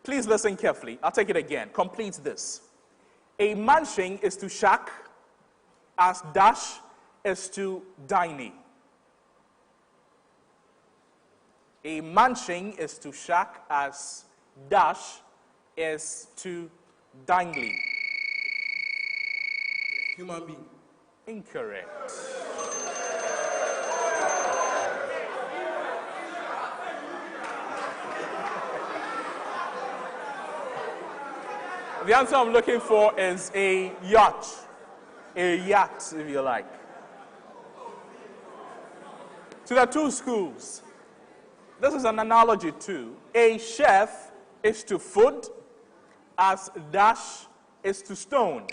Please listen carefully. I'll take it again. Complete this. A mansion is to shack as dash is to diney. A mansion is to shack as dash is to dinely. Human being. Incorrect. The answer I'm looking for is a yacht. A yacht, if you like. So there are two schools. This is an analogy too. A chef is to food as dash is to stone.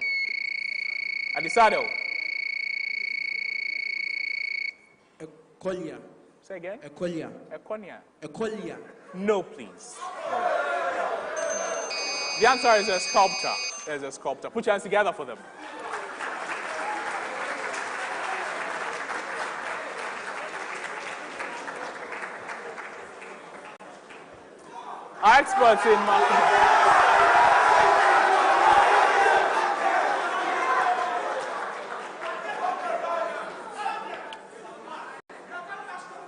Adisadel. Ecolia. Say again? Ecolia. Econia. Ecolia. No, please. The answer is a sculptor. Is a sculptor. Put your hands together for them. Our experts in mathematics.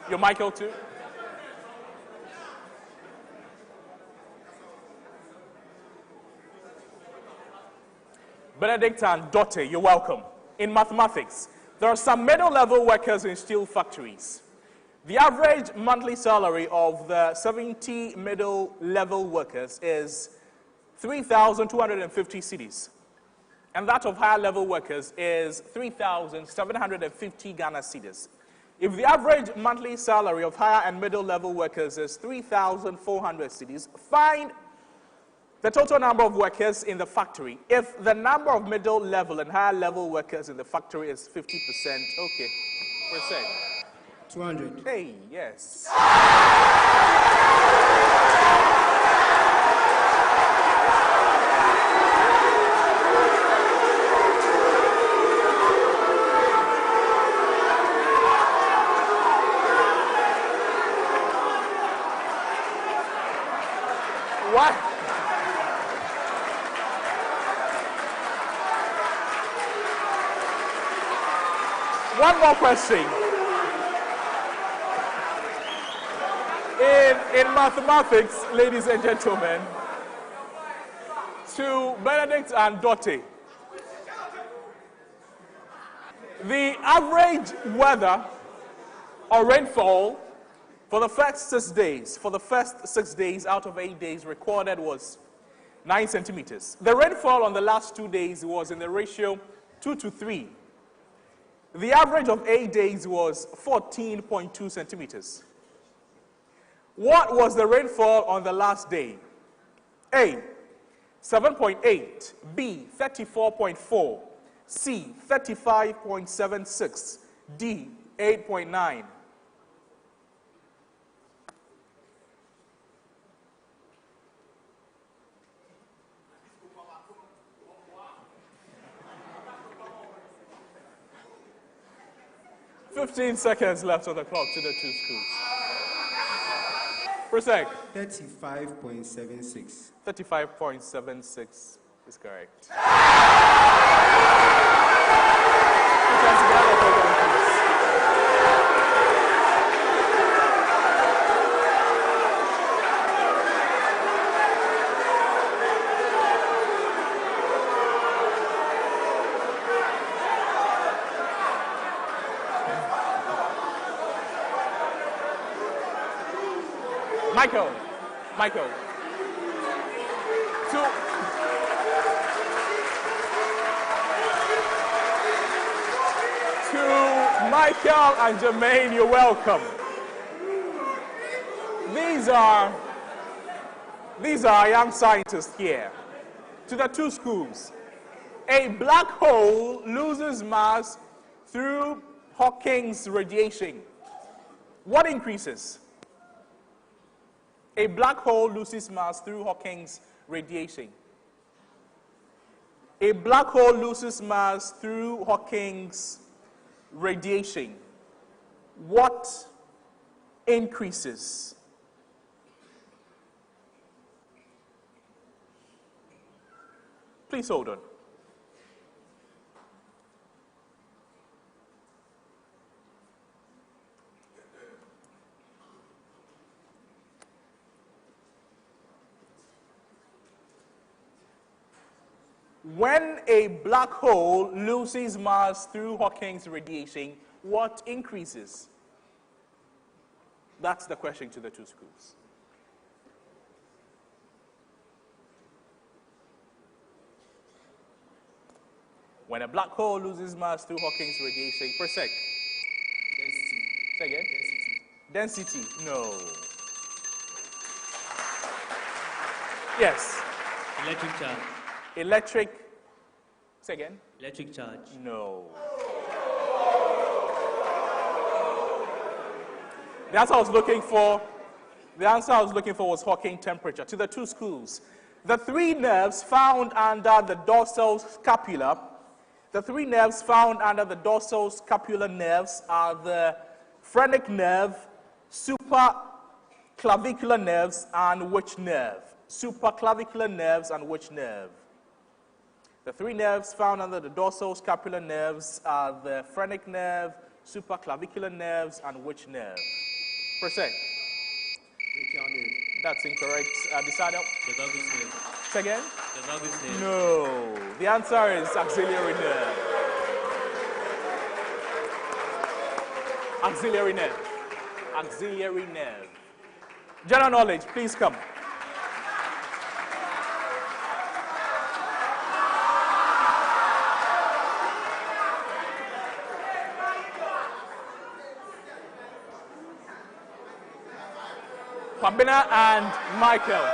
You're Michael too? Benedict and Dotte, you're welcome. In mathematics, there are some middle-level workers in steel factories. The average monthly salary of the 70 middle-level workers is 3,250 cedis. And that of higher-level workers is 3,750 Ghana cedis. If the average monthly salary of higher and middle-level workers is 3,400 cedis, find the total number of workers in the factory. If the number of middle-level and higher-level workers in the factory is 50%, okay, Presec. 200. Hey, yes. What? One more question. In mathematics, ladies and gentlemen, to Benedict and Dotte, the average weather or rainfall for the first 6 days out of 8 days recorded was 9 centimeters. The rainfall on the last 2 days was in the ratio 2 to 3. The average of 8 days was 14.2 centimeters. What was the rainfall on the last day? A, 7.8, B, 34.4, C, 35.76, D, 8.9. "15 seconds left on the clock to the two schools. Presec. 35.76. 35.76 is correct. Michael. To Michael and Jermaine, you're welcome. These are young scientists here. To the two schools. A black hole loses mass through Hawking's radiation. What increases? A black hole loses mass through Hawking's radiation. A black hole loses mass through Hawking's radiation. What increases? Please hold on. When a black hole loses mass through Hawking's radiation, what increases? That's the question to the two schools. When a black hole loses mass through Hawking's radiation, Presec. Density. Say again? Density. Density. No. Yes. Electric charge. Electric. Say again? Electric charge. No. The answer I was looking for was Hawking temperature. To the two schools. The three nerves found under the dorsal scapula. The three nerves found under the dorsal scapular nerves are the phrenic nerve, supraclavicular nerves, and which nerve? Supraclavicular nerves and which nerve? The three nerves found under the dorsal scapular nerves are the phrenic nerve, supraclavicular nerves, and which nerve? Presec. That's incorrect. Adisadel. The vagus nerve. Say again? The vagus nerve. No. The answer is auxiliary nerve. Auxiliary nerve. Auxiliary nerve. General knowledge, please come. Pambina and Michael.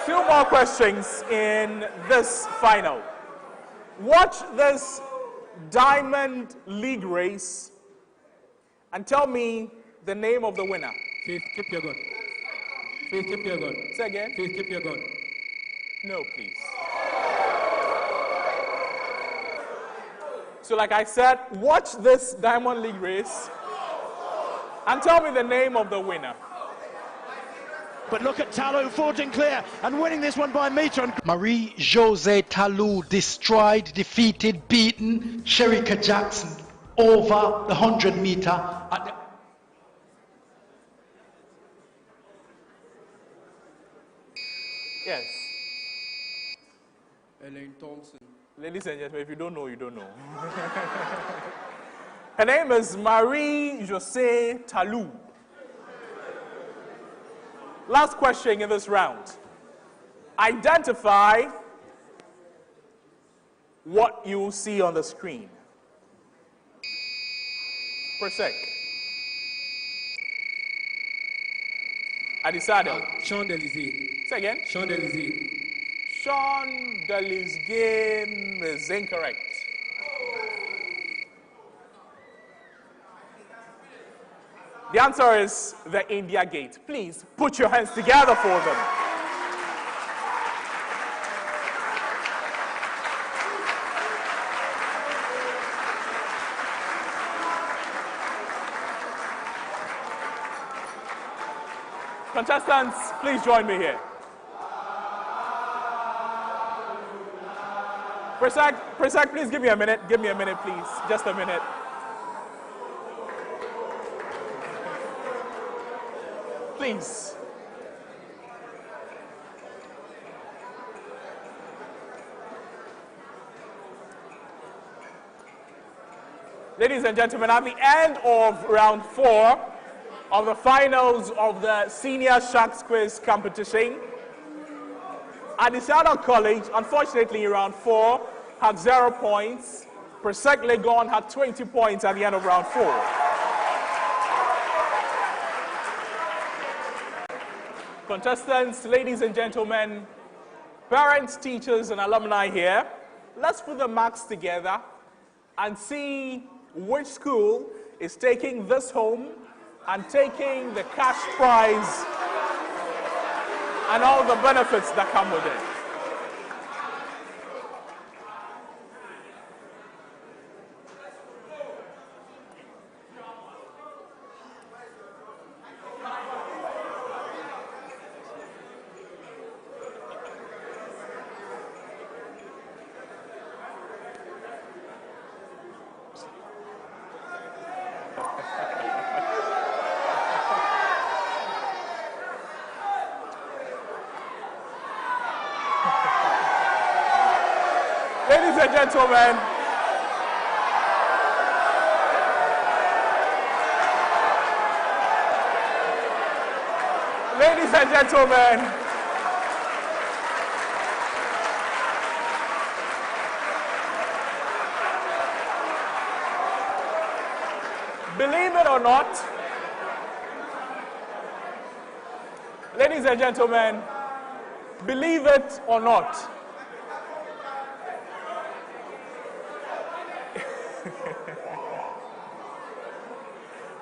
Two more questions in this final. Watch this Diamond League race and tell me the name of the winner. Faith, keep your gun. Faith, keep your gun. Say again? Faith, keep your gun. No, please. So like I said, watch this Diamond League race and tell me the name of the winner. But look at Talou forging clear and winning this one by a metre. Marie-José Talou destroyed, defeated, beaten Sherika Jackson over the 100 metre at the... Yes. Elaine Thompson. Ladies and gentlemen, if you don't know, you don't know. Her name is Marie-José Talou. Last question in this round. Identify what you see on the screen. Presec. Adisadel. Champs-Élysées. Say again. Champs-Élysées. Champs-Élysées game is incorrect. The answer is the India Gate. Please put your hands together for them. Contestants, please join me here. Presec, please give me a minute. Give me a minute, please. Just a minute. Please. Ladies and gentlemen, at the end of round 4 of the finals of the Senior Sharks Quiz competition, Adisadel College, unfortunately in round 4, had 0 points. Presec Legon had 20 points at the end of round 4. Contestants, ladies and gentlemen, parents, teachers, and alumni here, let's put the marks together and see which school is taking this home and taking the cash prize and all the benefits that come with it. Ladies and gentlemen, believe it or not, ladies and gentlemen, believe it or not,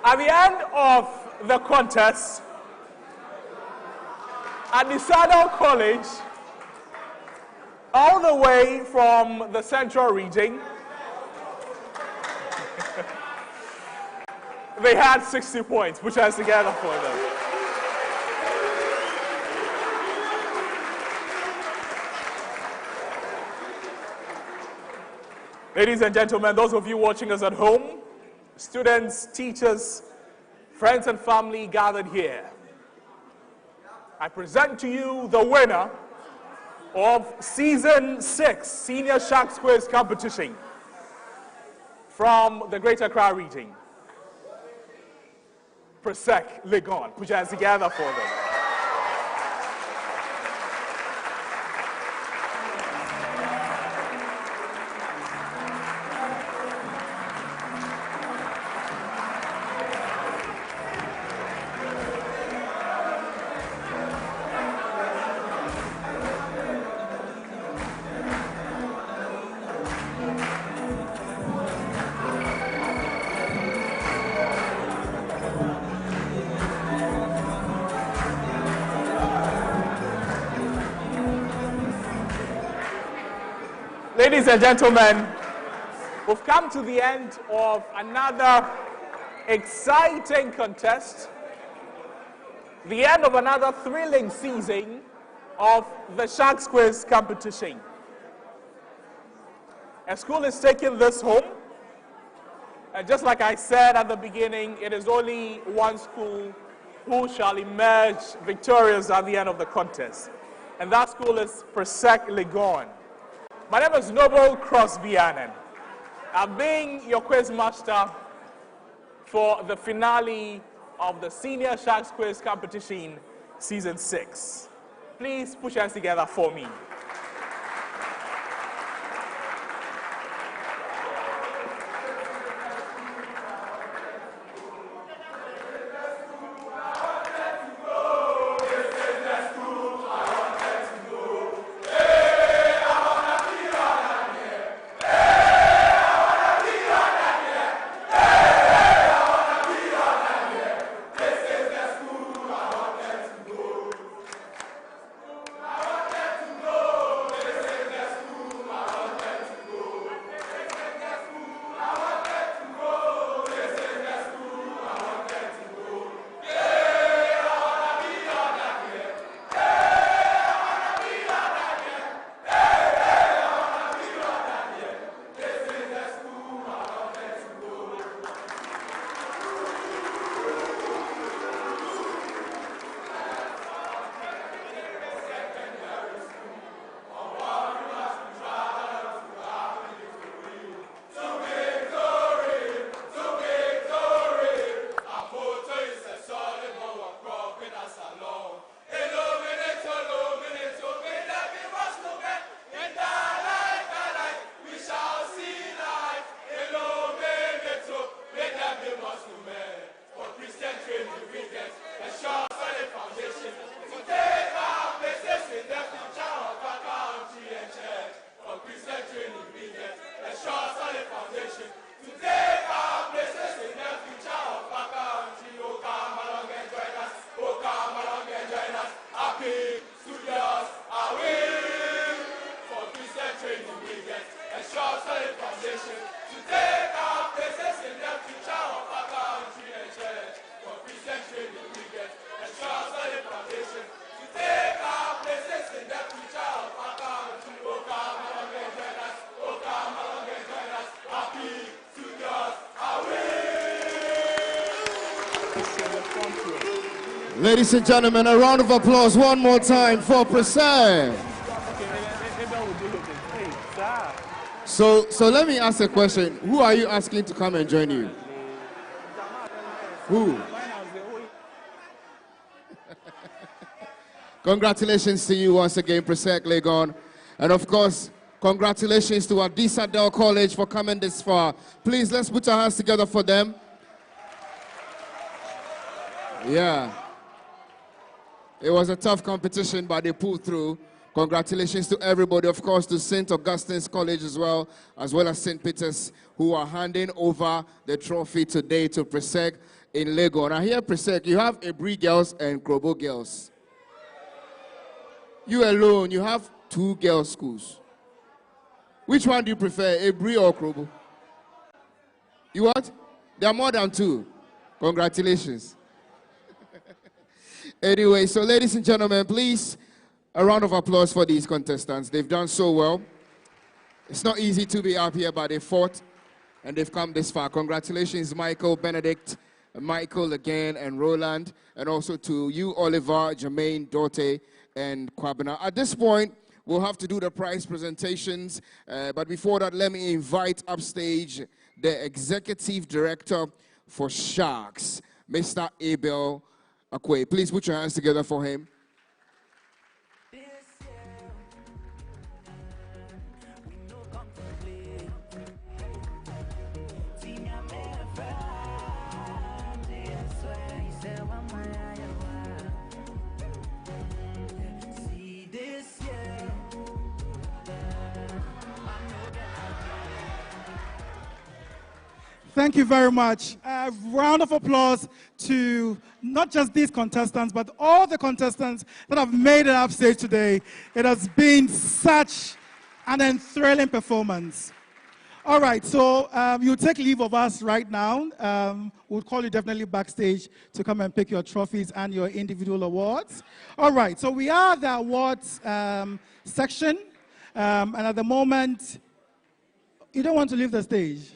at the end of the contest, Adisadel College, all the way from the central region, they had 60 points, which has together for them. Ladies and gentlemen, those of you watching us at home, students, teachers, friends and family gathered here, I present to you the winner of Season 6 Senior Sharks Quiz Competition from the Greater Accra region, Presec Legon. Put your hands together for them. Ladies and gentlemen, we've come to the end of another exciting contest, the end of another thrilling season of the Sharks Quiz competition. A school is taking this home, and just like I said at the beginning, it is only one school who shall emerge victorious at the end of the contest, and that school is Presec Legon. My name is Noble Crosby Annan. I'm being your quiz master for the finale of the Senior Sharks Quiz Competition Season 6. Please put your hands together for me. Go! Ladies and gentlemen, a round of applause one more time for Presec. So let me ask a question. Who are you asking to come and join you? Who? Congratulations to you once again, Presec Legon. And of course, congratulations to Adisadel College for coming this far. Please, let's put our hands together for them. Yeah. It was a tough competition, but they pulled through. Congratulations to everybody, of course, to St. Augustine's College as well as St. Peter's, who are handing over the trophy today to Presec in Legon. Now here, Presec, you have Ebri girls and Krobo girls. You alone, you have 2 girls' schools. Which one do you prefer, Ebri or Krobo? You what? There are more than 2. Congratulations. Anyway, so ladies and gentlemen, please, a round of applause for these contestants. They've done so well. It's not easy to be up here, but they fought and they've come this far. Congratulations, Michael, Benedict, Michael again, and Roland, and also to you, Oliver, Jermaine, Dorte, and Kwabena. At this point, we'll have to do the prize presentations, but before that, let me invite upstage the Executive Director for Sharks, Mr. Abel Akwe. Please put your hands together for him. Thank you very much. A round of applause to not just these contestants, but all the contestants that have made it up stage today. It has been such an enthralling performance. All right, so you take leave of us right now. We'll call you definitely backstage to come and pick your trophies and your individual awards. All right, so we are the awards section, and at the moment, you don't want to leave the stage.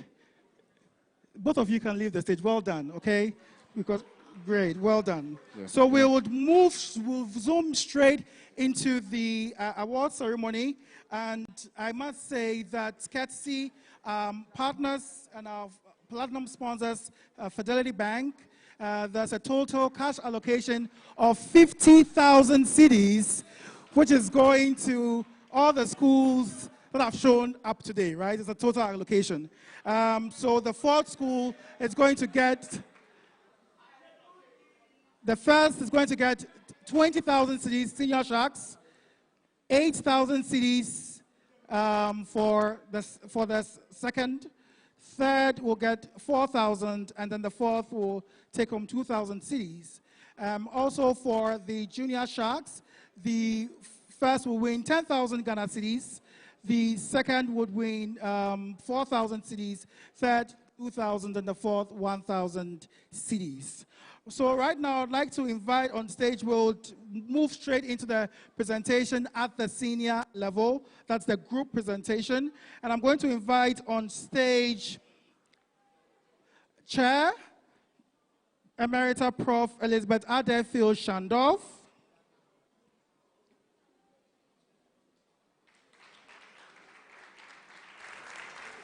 Both of you can leave the stage. Well done, okay? Because great, well done. Yes. So we'll zoom straight into the award ceremony, and I must say that courtesy partners and our platinum sponsors, Fidelity Bank, there's a total cash allocation of 50,000 cedis, which is going to all the schools that have shown up today, right? It's a total allocation. So the 4th school is going to get, the first is going to get 20,000 cedis, Senior Sharks, 8,000 cedis for the second. Third will get 4,000, and then the 4th will take home 2,000 cedis. Also for the Junior Sharks, the first will win 10,000 Ghana cedis. The second would win 4,000 cedis, third 2,000, and the 4th 1,000 cedis. So right now, I'd like to invite on stage, we'll move straight into the presentation at the senior level. That's the group presentation. And I'm going to invite on stage Chair, Emerita Prof. Elizabeth Adefield Shandorf.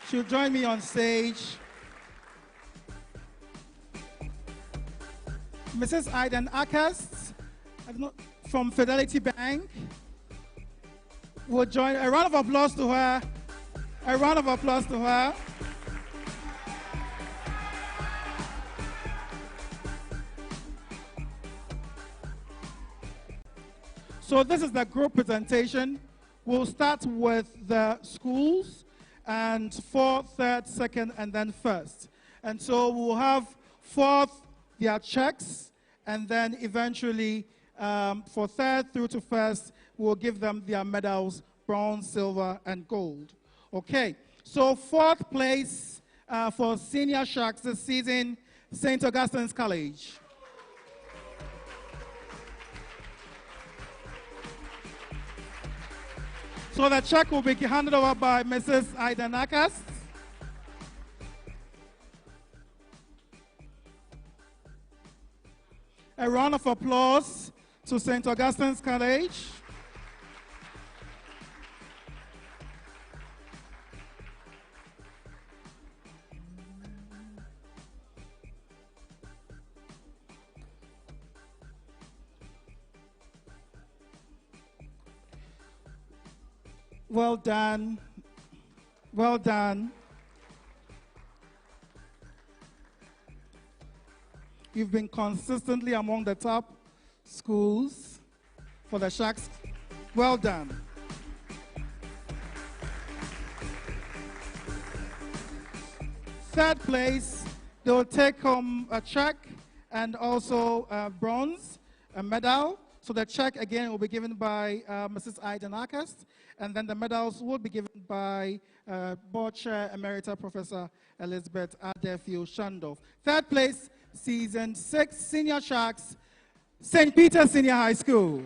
She'll join me on stage. Mrs. Aiden Akast from Fidelity Bank will join. A round of applause to her. A round of applause to her. So this is the group presentation. We'll start with the schools, and 4th, 3rd, 2nd, and then 1st. And so we'll have 4th, their checks, and then eventually for 3rd through to 1st, we'll give them their medals, bronze, silver, and gold. Okay, so 4th place for Senior Sharks this season, St. Augustine's College. So the check will be handed over by Mrs. Aidanakas. A round of applause to St. Augustine's College. Well done. Well done. You've been consistently among the top schools for the Sharks. Well done. Third place, they will take home a check and also a bronze, a medal. So the check again will be given by Mrs. Aiden Akast, and then the medals will be given by Board Chair Emerita Professor Elizabeth Adefiu Shandov. Third place, Season 6 Senior Sharks, St. Peter's Senior High School.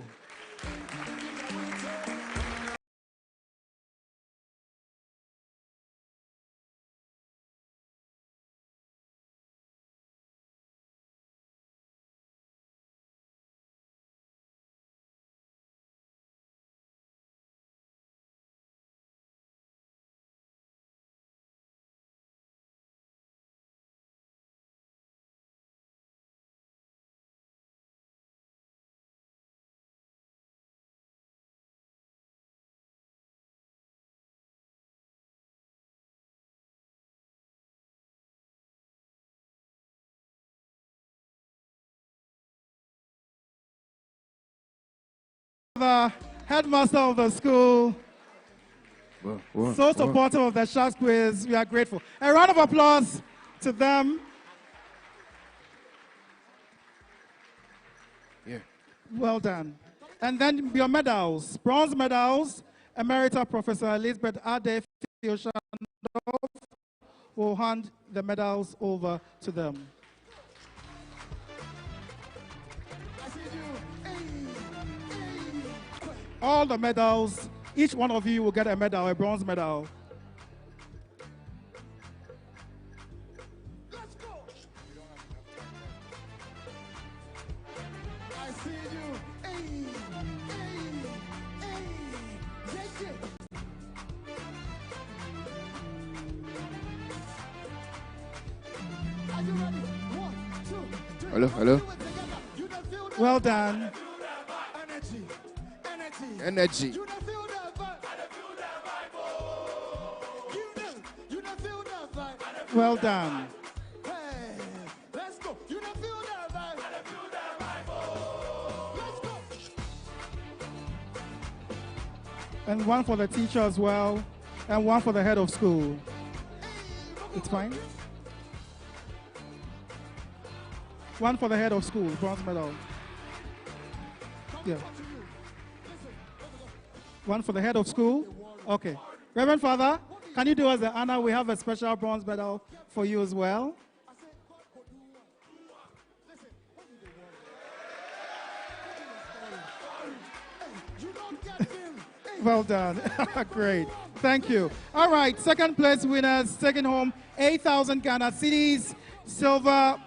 The headmaster of the school, so supportive of the Sharks quiz. We are grateful. A round of applause to them. Yeah. Well done. And then your medals, bronze medals, Emerita Professor Elizabeth Adefiu Shandov will hand the medals over to them. All the medals, each one of you will get a medal, a bronze medal. Let's go. I see you. Hey, hey, Are you ready? 1, 2, 3. Hello, hello. Well done. Energy. Well done. Hey, let's go. You don't feel that vibe. Let's go. And one for the teacher as well, and one for the head of school. It's fine. One for the head of school, bronze medal. Yeah. One for the head of school. Okay. Reverend Father, can you do us the honor? We have a special bronze medal for you as well. Well done. Great. Thank you. All right. Second place winners taking home 8,000 Ghana cedis, silver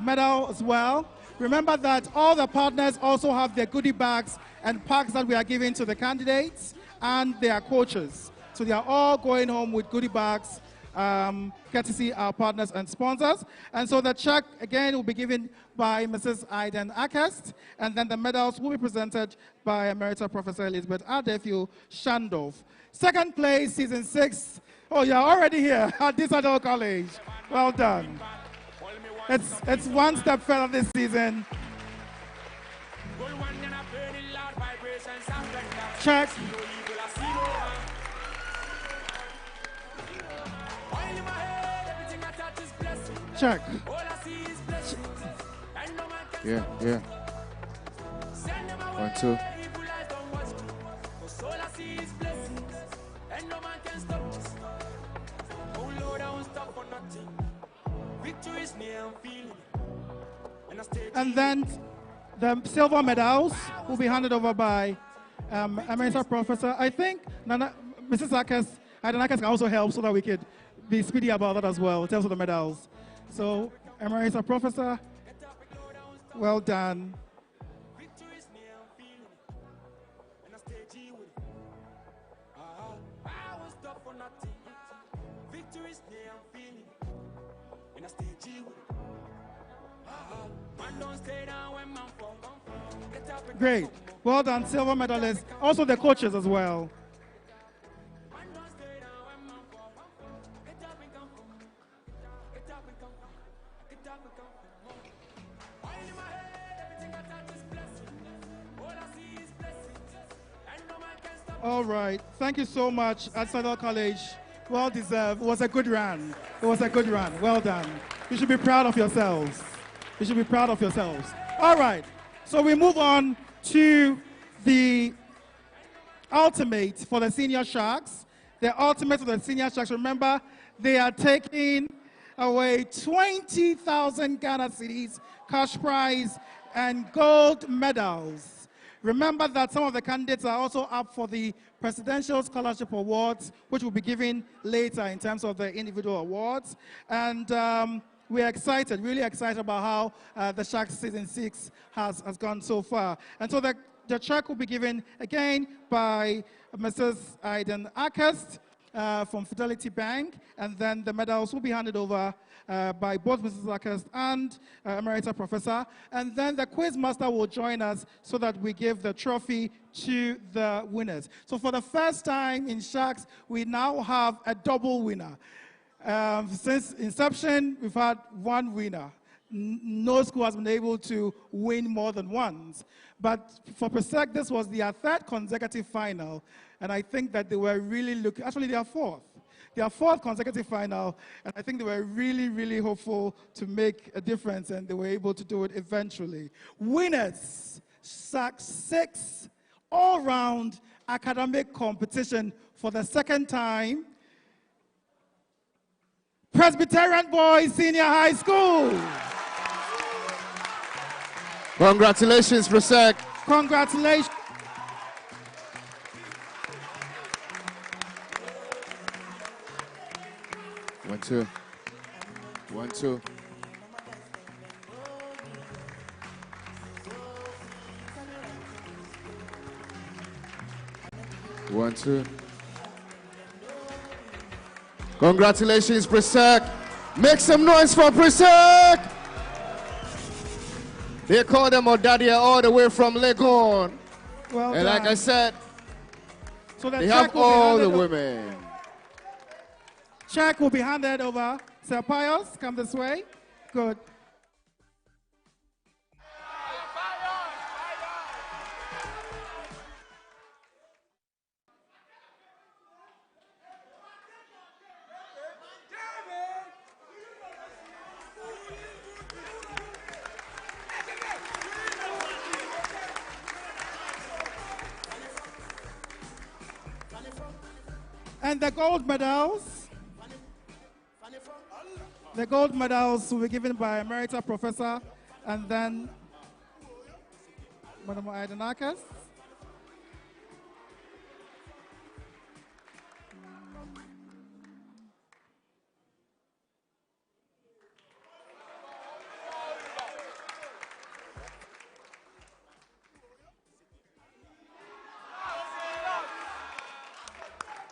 medal as well. Remember that all the partners also have their goodie bags and packs that we are giving to the candidates and their coaches. So they are all going home with goodie bags, courtesy our partners and sponsors. And so the check, again, will be given by Mrs. Aiden Akast, and then the medals will be presented by Emerita Professor Elizabeth Adefiu Shandov. Second place, Season 6. Oh, you're already here at Adisadel College. Well done. It's one step further this season. Check. Check. Yeah, yeah. 1, 2. And then the silver medals will be handed over by Emerita Professor. I think Mrs. Akas, Aiden Akas can also help so that we could be speedy about that as well in terms of the medals. So Emerita Professor Well done. Great. Well done, silver medalists. Also the coaches as well. All right. Thank you so much, Adisadel College. Well deserved. It was a good run. It was a good run. Well done. You should be proud of yourselves. You should be proud of yourselves. All right. So we move on to the ultimate for the senior sharks. The ultimate for the senior sharks. Remember, they are taking away 20,000 Ghana cedis, cash prize, and gold medals. Remember that some of the candidates are also up for the Presidential Scholarship Awards, which will be given later in terms of the individual awards. And we're excited, really excited about how the Sharks Season 6 has gone so far. And so the check will be given again by Mrs. Aiden Akest from Fidelity Bank, and then the medals will be handed over by both Mrs. Akest and Emerita Professor. And then the quiz master will join us so that we give the trophy to the winners. So for the first time in Sharks, we now have a double winner. Since inception, we've had one winner. No school has been able to win more than once. But for Presec, this was their third consecutive final. And I think that they were really looking, actually their fourth. Their fourth consecutive final, and I think they were really, really hopeful to make a difference, and they were able to do it eventually. Winners, Sharks 6 all-round academic competition for the second time. Presbyterian Boys Senior High School. Congratulations, Presec. Congratulations. One, two. 1, 2. One, two. Congratulations, Presec. Make some noise for Presec. They call them Odadia all the way from Legon. Well and done. Like I said, so they have all the women. Check will be handed over. Sir Pius, come this way. Good. And the gold medals. The gold medals will be given by Emerita Professor and then Madam Aidenakis.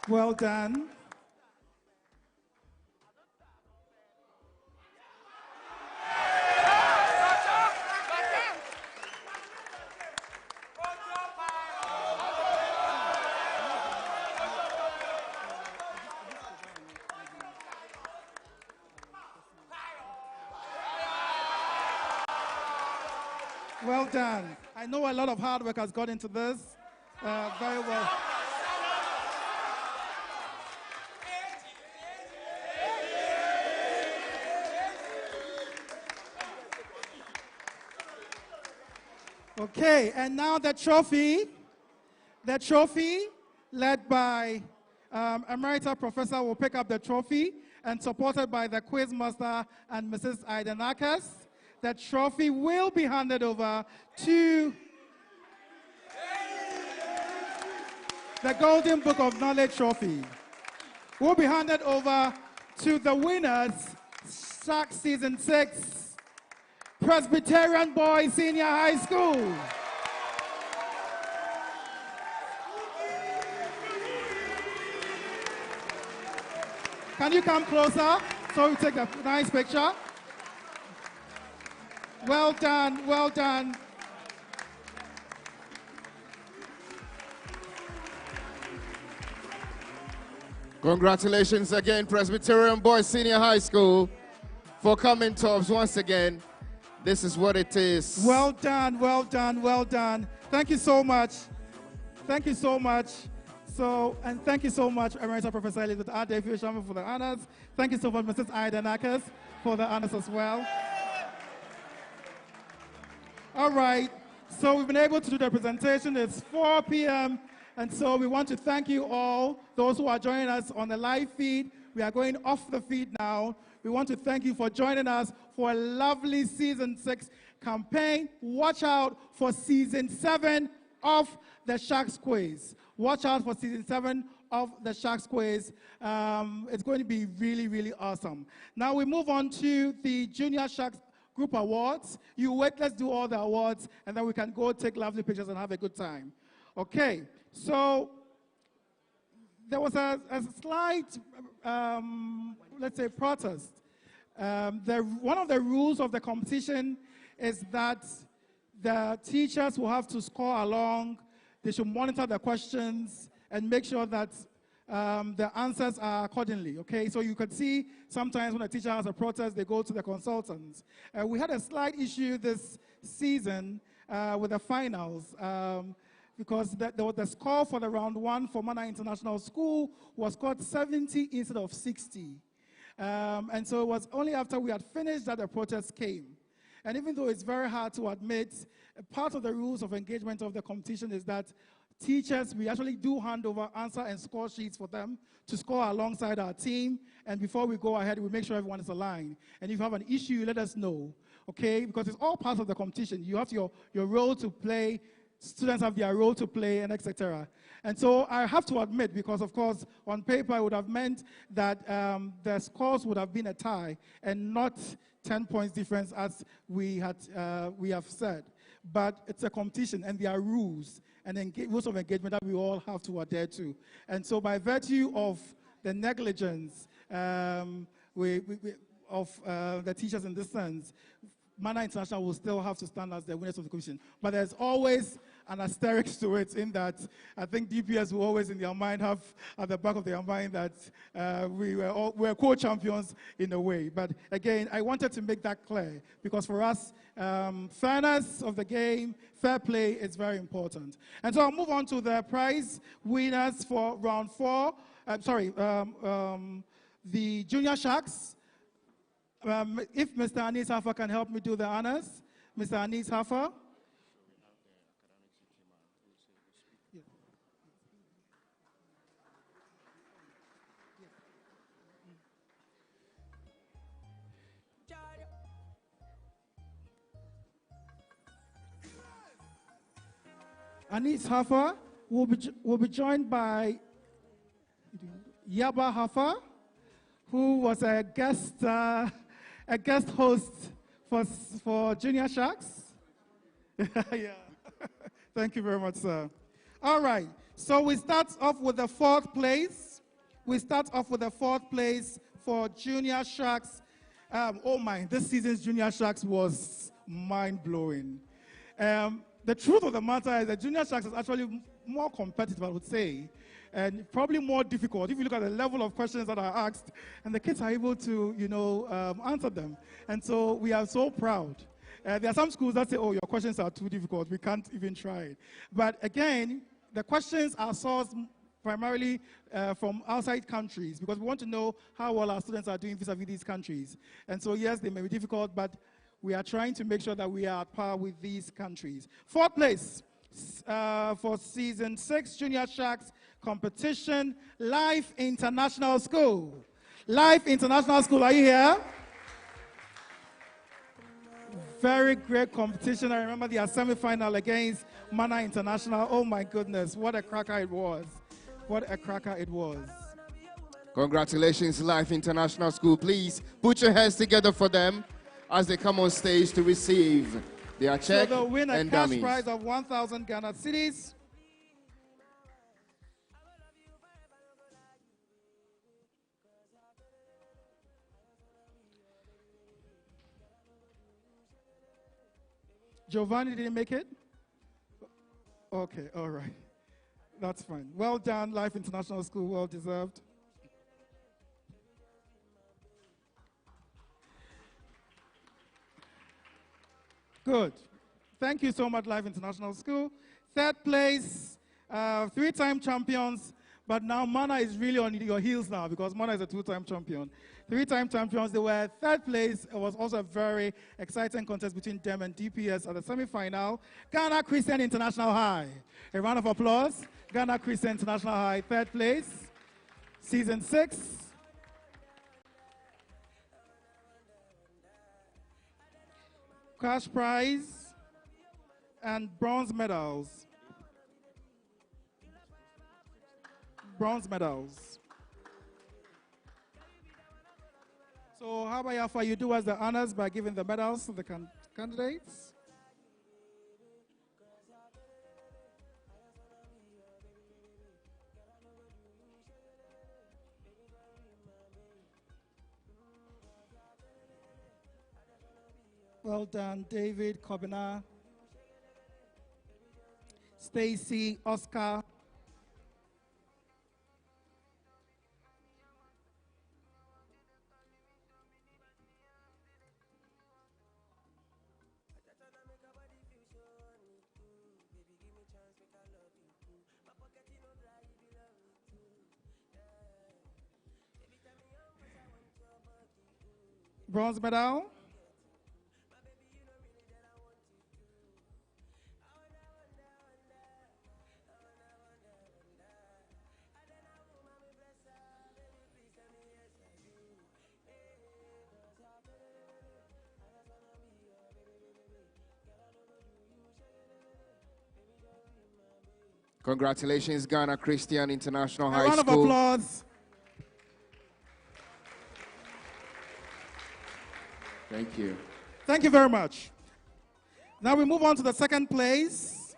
Well done. Well done. I know a lot of hard work has gone into this. Very well. Okay, and now the trophy. The trophy, led by Emerita Professor, will pick up the trophy, and supported by the quiz master and Mrs. Aidenakis. The trophy will be handed over to the Golden Book of Knowledge trophy. Will be handed over to the winners, Sharks Season 6, Presbyterian Boys Senior High School. Can you come closer so we take a nice picture? Well done, well done. Congratulations again, Presbyterian Boys Senior High School, for coming tops once again. This is what it is. Well done, well done, well done. Thank you so much. Thank you so much. And thank you so much, Emerita Professor Elizabeth Ade for the honors. Thank you so much, Mrs. Ida Nakas, for the honors as well. All right, so we've been able to do the presentation. It's 4 p.m., and so we want to thank you all, those who are joining us on the live feed. We are going off the feed now. We want to thank you for joining us for a lovely Season 6 campaign. Watch out for Season 7 of the Sharks Quiz. Watch out for Season 7 of the Sharks Quiz. It's going to be really, really awesome. Now we move on to the Junior Sharks Group Awards. You wait, let's do all the awards, and then we can go take lovely pictures and have a good time. Okay, so there was a slight, let's say, protest. One of the rules of the competition is that the teachers will have to score along. They should monitor the questions and make sure that the answers are accordingly, okay? So you can see sometimes when a teacher has a protest, they go to the consultants. We had a slight issue this season with the finals because the score for the round 1 for Mana International School was scored 70 instead of 60. And so it was only after we had finished that the protest came. And even though it's very hard to admit, part of the rules of engagement of the competition is that teachers, we actually do hand over answer and score sheets for them to score alongside our team. And before we go ahead, we make sure everyone is aligned. And if you have an issue, let us know, okay? Because it's all part of the competition. You have your role to play, students have their role to play, and etc. And so I have to admit, because of course, on paper, it would have meant that the scores would have been a tie and not 10 points difference as we have said. But it's a competition, and there are rules and rules of engagement that we all have to adhere to. And so by virtue of the negligence of the teachers in this sense, Mana International will still have to stand as the winners of the competition. But there's always an asterisk to it in that I think DPS will always in their mind have at the back of their mind that we're co-champions in a way. But again, I wanted to make that clear because for us, fairness of the game, fair play is very important. And so I'll move on to the prize winners for round 4. The Junior Sharks. If Mr. Anis Hafa can help me do the honors. Mr. Anis Hafa. Anis Hafa will be joined by Yaba Hafa, who was a guest host for Junior Sharks. Yeah. Thank you very much, sir. All right. So we start off with the 4th place. We start off with the 4th place for Junior Sharks. Oh my, this season's Junior Sharks was mind-blowing. The truth of the matter is that Junior Sharks is actually more competitive, I would say, and probably more difficult if you look at the level of questions that are asked, and the kids are able to, answer them. And so we are so proud. There are some schools that say, oh, your questions are too difficult, we can't even try it. But again, the questions are sourced primarily from outside countries because we want to know how well our students are doing vis-a-vis these countries. And so yes, they may be difficult, but we are trying to make sure that we are at par with these countries. 4th place for Season 6 Junior Sharks competition, Life International School. Life International School, are you here? Very great competition. I remember their semi-final against Mana International. Oh my goodness, what a cracker it was. What a cracker it was. Congratulations, Life International School. Please put your hands together for them. as they come on stage to receive their check So they'll win a and cash dummies. prize of 1,000 Ghana cedis. Giovanni didn't make it? Okay, all right. That's fine. Well done, Life International School, well deserved. Good. Thank you so much, Life International School. Third place, three-time champions, but now Mana is really on your heels now because Mana is a two-time champion. Three-time champions, they were third place. It was also a very exciting contest between them and DPS at the semi-final. Ghana Christian International High. A round of applause. Ghana Christian International High, third place, season 6. Cash prize and bronze medals. Bronze medals. So how about Yafa, you do us the honors by giving the medals to the candidates? Well done, David, Kobina, Stacy, Oscar. Bronze medal. Congratulations, Ghana Christian International A High round School. of applause. Thank you. Thank you very much. Now we move on to the second place.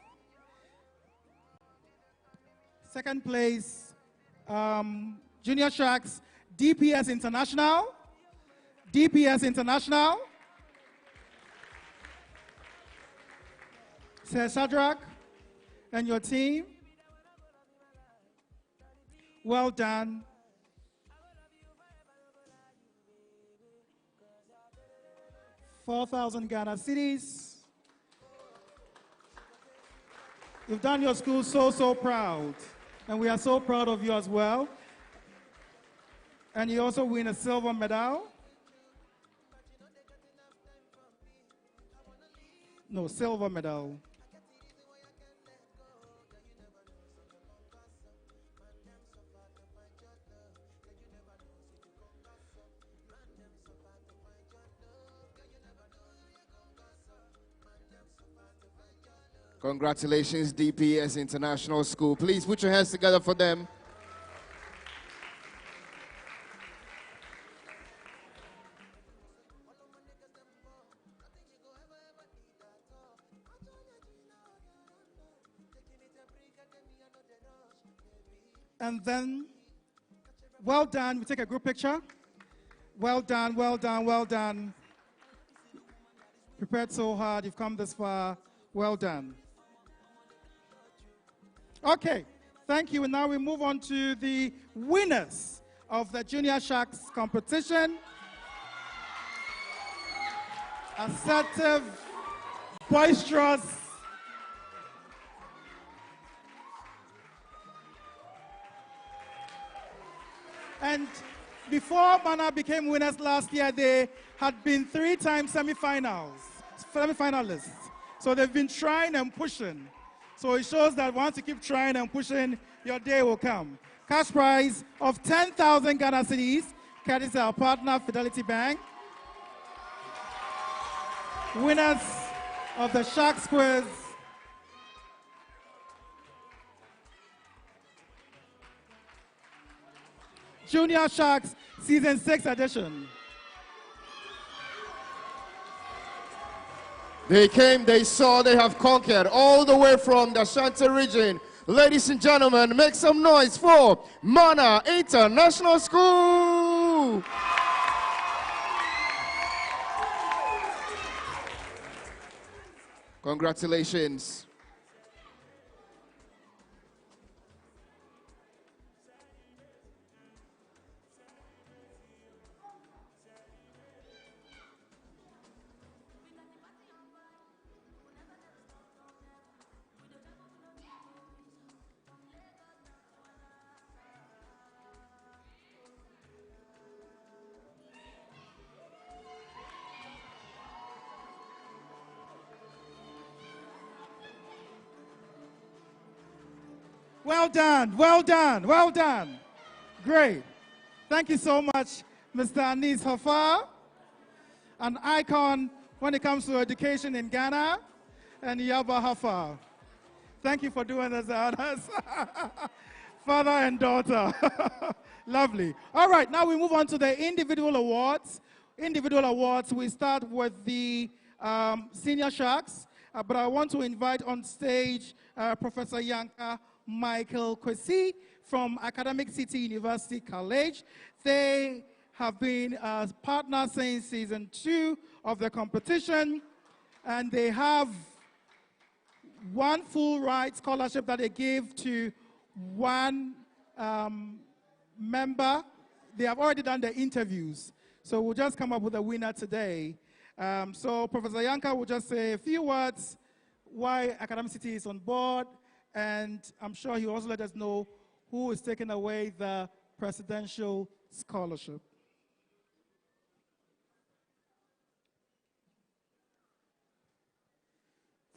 Second place, Junior Sharks, DPS International. DPS International. Sir Shadrach and your team. Well done. $4,000 Ghana cedis. You've done your school so proud. And we are so proud of you as well. And you also win a silver medal. No, silver medal. Congratulations, DPS International School. Please put your hands together for them. And then, well done. We take a group picture. Well done, well done, well done. Prepared so hard. You've come this far. Well done. Okay, thank you. And now we move on to the winners of the Junior Sharks competition. Assertive, boisterous, and before Mana became winners last year, they had been 3-time semi-finalists. So they've been trying and pushing. So it shows that once you keep trying and pushing, your day will come. Cash prize of 10,000 Ghana cedis, courtesy our partner, Fidelity Bank. Winners of the Sharks Quiz. Junior Sharks Season 6 edition. They came, they saw, they have conquered all the way from the Ashanti region. Ladies and gentlemen, make some noise for Mana International School. Congratulations. Well done, well done, well done. Great. Thank you so much, Mr. Anis Hafa, an icon when it comes to education in Ghana, and Yaba Hafa. Thank you for doing this, honors. Father and daughter. Lovely. All right, now we move on to the individual awards. Individual awards, we start with the senior sharks, but I want to invite on stage Professor Yanka Michael Kwesi from Academic City University College. They have been partners since season 2 of the competition, and they have one full ride scholarship that they give to one member. They have already done the interviews, so we'll just come up with a winner today. So Professor Yanka will just say a few words why Academic City is on board, and I'm sure he'll also let us know who is taking away the presidential scholarship.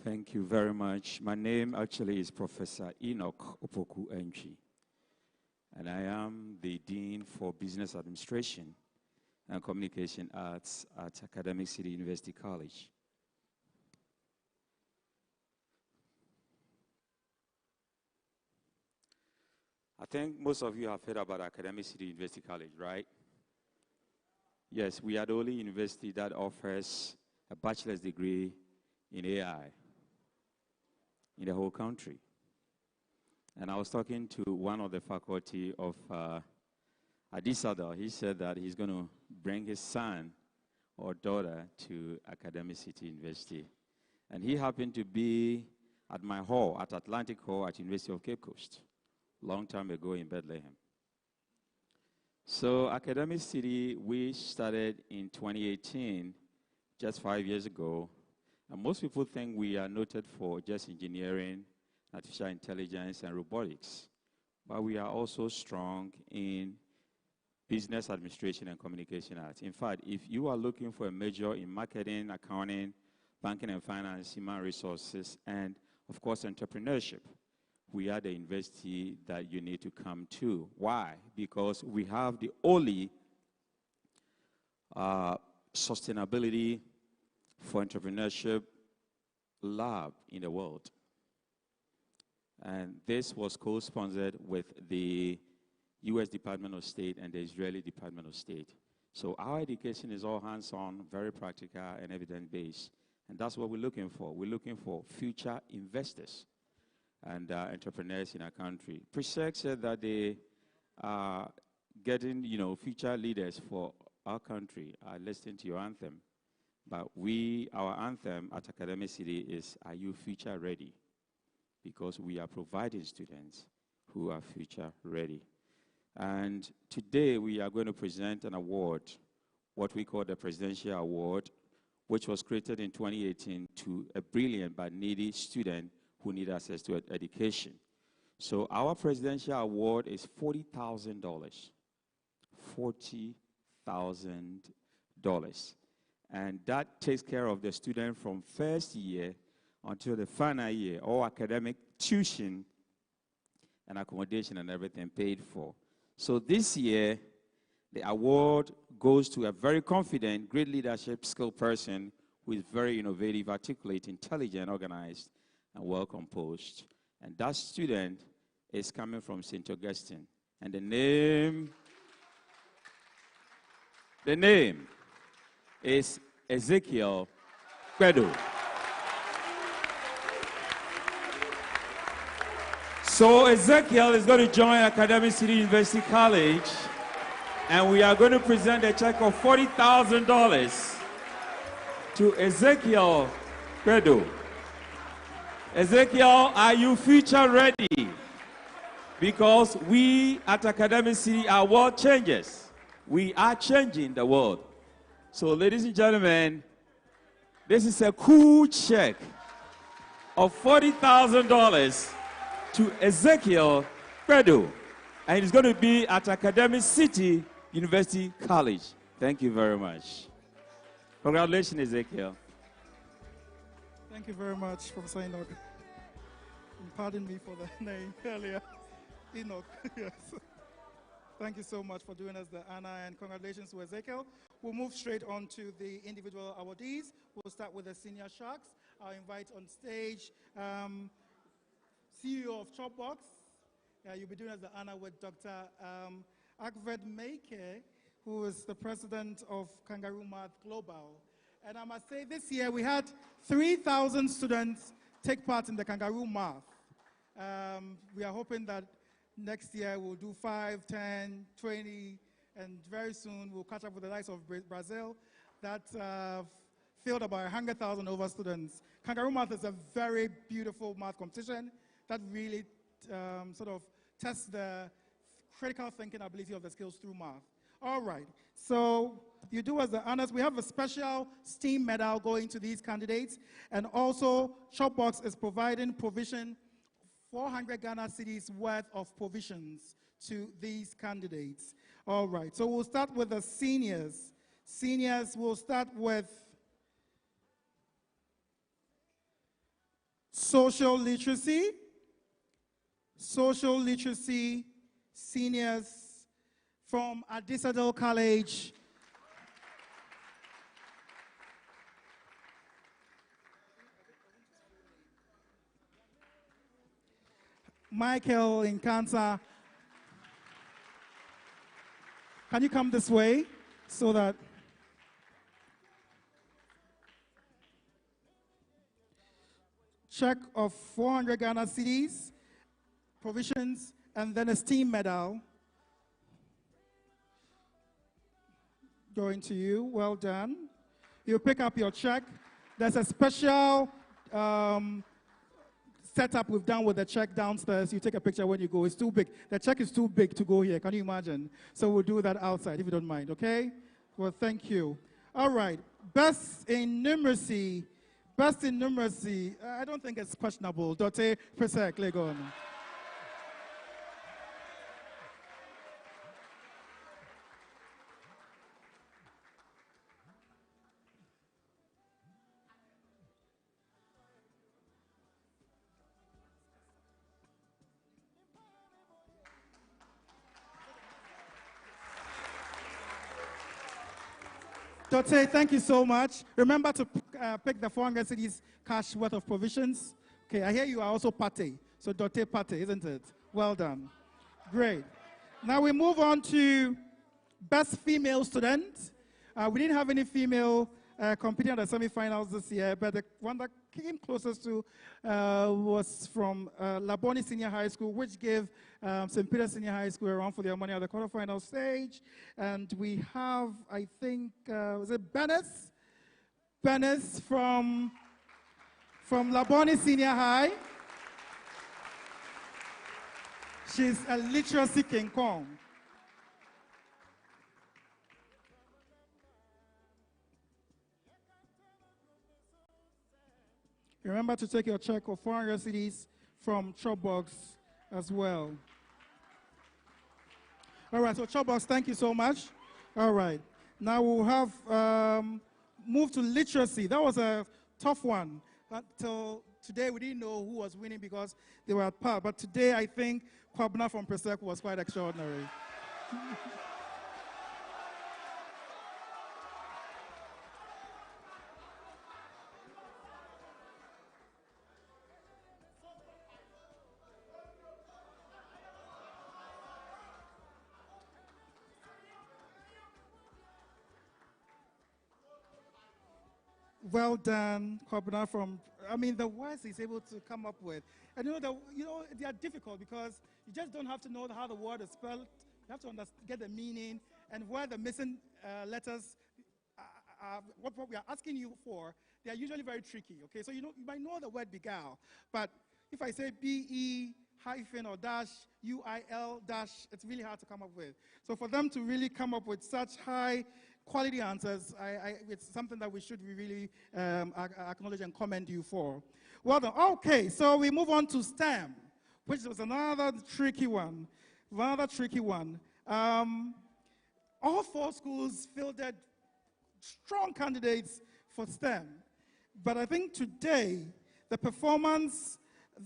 Thank you very much. My name actually is Professor Enoch Opoku Enchi, and I am the Dean for Business Administration and Communication Arts at Academic City University College. I think most of you have heard about Academic City University College, right? Yes, we are the only university that offers a bachelor's degree in AI in the whole country. And I was talking to one of the faculty of Adisadel. He said that he's going to bring his son or daughter to Academic City University. And he happened to be at my hall, at Atlantic Hall at University of Cape Coast, long time ago in Bethlehem. So Academic City, we started in 2018, just 5 years ago. And most people think we are noted for just engineering, artificial intelligence, and robotics. But we are also strong in business administration and communication arts. In fact, if you are looking for a major in marketing, accounting, banking and finance, human resources, and of course entrepreneurship, we are the university that you need to come to. Why? Because we have the only sustainability for entrepreneurship lab in the world. And this was co-sponsored with the U.S. Department of State and the Israeli Department of State. So our education is all hands-on, very practical and evidence-based. And that's what we're looking for. We're looking for future investors and entrepreneurs in our country. Presec said that they are getting, future leaders for our country. I listened to your anthem. But our anthem at Academic City is, are you future ready? Because we are providing students who are future ready. And today we are going to present an award, what we call the Presidential Award, which was created in 2018 to a brilliant but needy student who need access to education. So our Presidential Award is $40,000. $40,000. And that takes care of the student from first year until the final year, all academic tuition and accommodation and everything paid for. So this year, the award goes to a very confident, great leadership skill person who is very innovative, articulate, intelligent, organized, and well-composed. And that student is coming from St. Augustine. And the name is Ezekiel Kwedo. So Ezekiel is going to join Academy City University College, and we are going to present a check of $40,000 to Ezekiel Credo. Ezekiel, are you future ready? Because we at Academy City are world changers. We are changing the world. So ladies and gentlemen, this is a cool check of $40,000 to Ezekiel Credo. And it's going to be at Academy City University College. Thank you very much. Congratulations, Ezekiel. Thank you very much, Professor Enoch. And pardon me for the name earlier. Enoch, yes. Thank you so much for doing us the honor, and congratulations to Ezekiel. We'll move straight on to the individual awardees. We'll start with the senior sharks. I'll invite on stage CEO of Chopbox. You'll be doing us the honor with Dr. Akved Meike, who is the president of Kangaroo Math Global. And I must say, this year we had 3,000 students take part in the Kangaroo Math. We are hoping that next year we'll do 5, 10, 20, and very soon we'll catch up with the likes of Brazil that filled about 100,000 over students. Kangaroo Math is a very beautiful math competition that really sort of tests the critical thinking ability of the skills through math. All right, so you do us the honors. We have a special STEAM medal going to these candidates, and also Chopbox is providing provision 400 Ghana cedis worth of provisions to these candidates. All right, so we'll start with the seniors. Seniors, we'll start with social literacy. Social literacy seniors from Adisadel College. Michael in Cancer. Can you come this way so that check of 400 Ghana cedis, provisions, and then a STEAM medal going to you. Well done. You pick up your check. There's a special setup we've done with the check downstairs. You take a picture when you go. It's too big. The check is too big to go here. Can you imagine? So we'll do that outside if you don't mind, okay? Well, thank you. All right. Best in numeracy. Best in numeracy. I don't think it's questionable. Dr. Presec, Legon. Dote, thank you so much. Remember to pick the 400 cedis cash worth of provisions. Okay, I hear you are also Pate. So Dote Pate, isn't it? Well done. Great. Now we move on to best female student. We didn't have any female competing at the semifinals this year, but the one that came closest to was from Laboni Senior High School, which gave St. Peter's Senior High School a run for their money at the quarterfinal stage. And we have, I think, was it Benes? Benes from Laboni Senior High. She's a literacy King Kong. Remember to take your check of 400 cedis from Chopbox as well. All right, so Chopbox, thank you so much. All right, now we'll have move to literacy. That was a tough one. Until today, we didn't know who was winning because they were at par. But today, I think Kwabna from Presec was quite extraordinary. Well done, Kwabna from I mean, the words he's able to come up with. And they are difficult because you just don't have to know how the word is spelled. You have to get the meaning and where the missing letters what we are asking you for, they are usually very tricky, okay? So you might know the word beguile, but if I say B-E hyphen or dash, U-I-L dash, it's really hard to come up with. So for them to really come up with such high quality answers, it's something that we should really acknowledge and commend you for. Well done. Okay, so we move on to STEM, which was another tricky one. All four schools fielded strong candidates for STEM. But I think today, the performance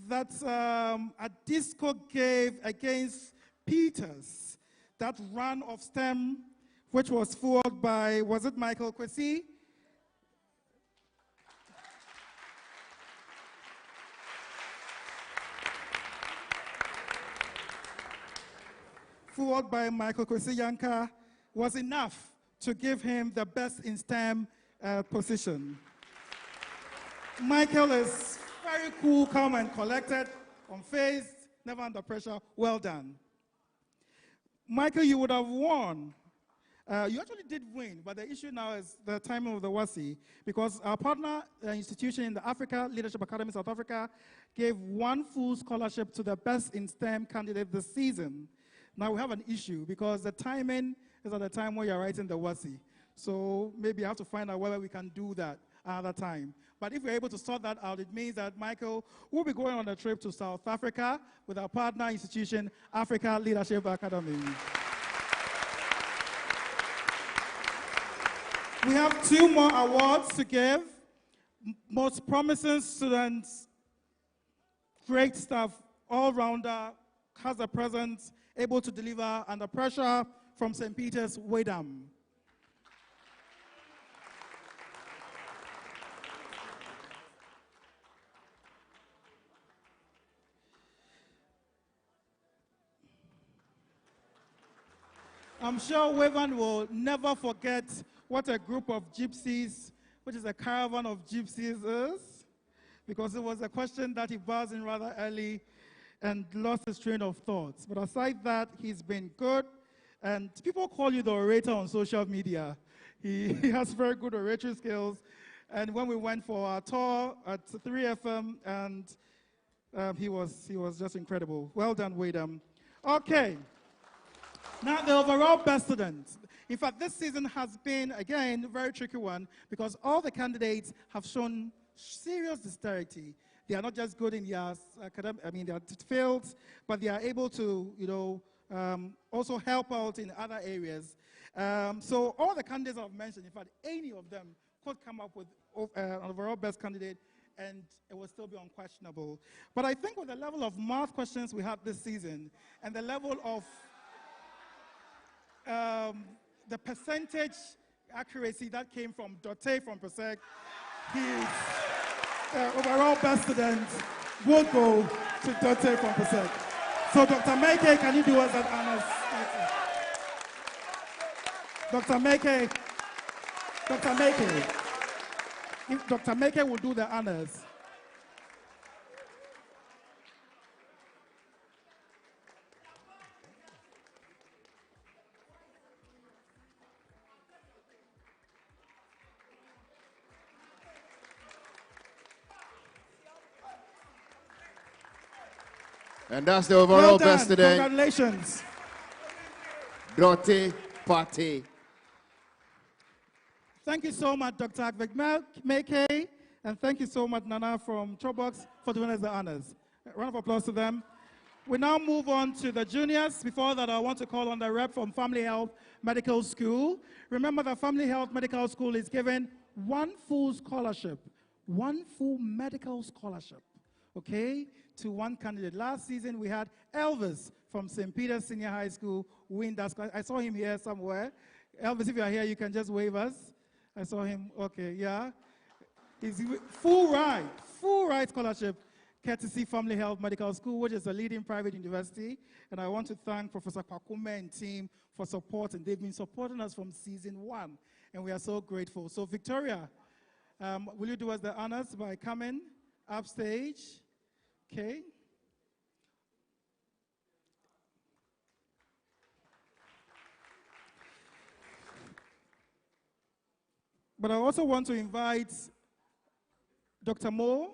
that Adisco gave against Peters, that run of STEM, which was fueled by, was it Michael Kwesi? Fueled by Michael Kwesi Yanka, was enough to give him the best in STEM position. Michael is very cool, calm, and collected, unfazed, never under pressure. Well done. Michael, you would have won. You actually did win, but the issue now is the timing of the WASI, because our partner institution in the Africa Leadership Academy South Africa gave one full scholarship to the best in STEM candidate this season. Now we have an issue because the timing is at the time when you're writing the WASI. So maybe I have to find out whether we can do that another time. But if we're able to sort that out, it means that Michael will be going on a trip to South Africa with our partner institution, Africa Leadership Academy. We have 2 more awards to give. Most promising students, great stuff, all-rounder, has a presence, able to deliver under pressure from St. Peter's, Wadham. I'm sure Waven will never forget what a group of gypsies, which is a caravan of gypsies is, because it was a question that he buzzed in rather early and lost his train of thoughts. But aside that, he's been good, and people call you the orator on social media. He has very good oratory skills, and when we went for our tour at 3FM, and he was just incredible. Well done, Wadham. Okay. Now, the overall best student. In fact, this season has been, again, a very tricky one because all the candidates have shown serious dexterity. They are not just good in their their fields, but they are able to, also help out in other areas. So all the candidates I've mentioned, in fact, any of them could come up with an overall best candidate, and it will still be unquestionable. But I think with the level of math questions we had this season and the level of the percentage accuracy that came from Dote from Presec, his overall best student will go to Dote from Presec. So Dr. Meke, can you do us that honors? Dr. Meke, if Dr. Meke will do the honors. And that's the overall Well done. best today. Congratulations. Dote Party. Thank you so much, Dr. Meke, and thank you so much, Nana from Chobox, for doing us the honors. A round of applause to them. We now move on to the juniors. Before that, I want to call on the rep from Family Health Medical School. Remember that Family Health Medical School is given one full scholarship, one full medical scholarship, okay, to one candidate. Last season, we had Elvis from St. Peter's Senior High School win that scholarship. I saw him here somewhere. Elvis, if you are here, you can just wave us. I saw him, okay, yeah. He's full ride scholarship, courtesy Family Health Medical School, which is a leading private university. And I want to thank Professor Kwakume and team for supporting. They've been supporting us from season 1, and we are so grateful. So Victoria, will you do us the honors by coming upstage. Okay. But I also want to invite Dr. Moore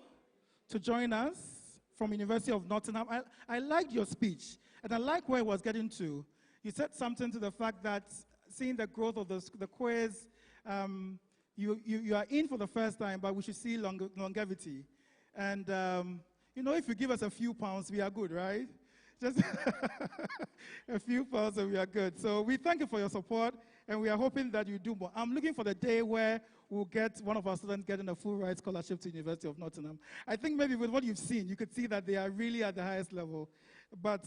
to join us from University of Nottingham. I liked your speech, and I like where it was getting to. You said something to the fact that seeing the growth of the quiz, you are in for the first time, but we should see longevity. And, if you give us a few pounds, we are good, right? Just a few pounds and we are good. So we thank you for your support, and we are hoping that you do more. I'm looking for the day where we'll get one of our students getting a full ride scholarship to University of Nottingham. I think maybe with what you've seen, you could see that they are really at the highest level. But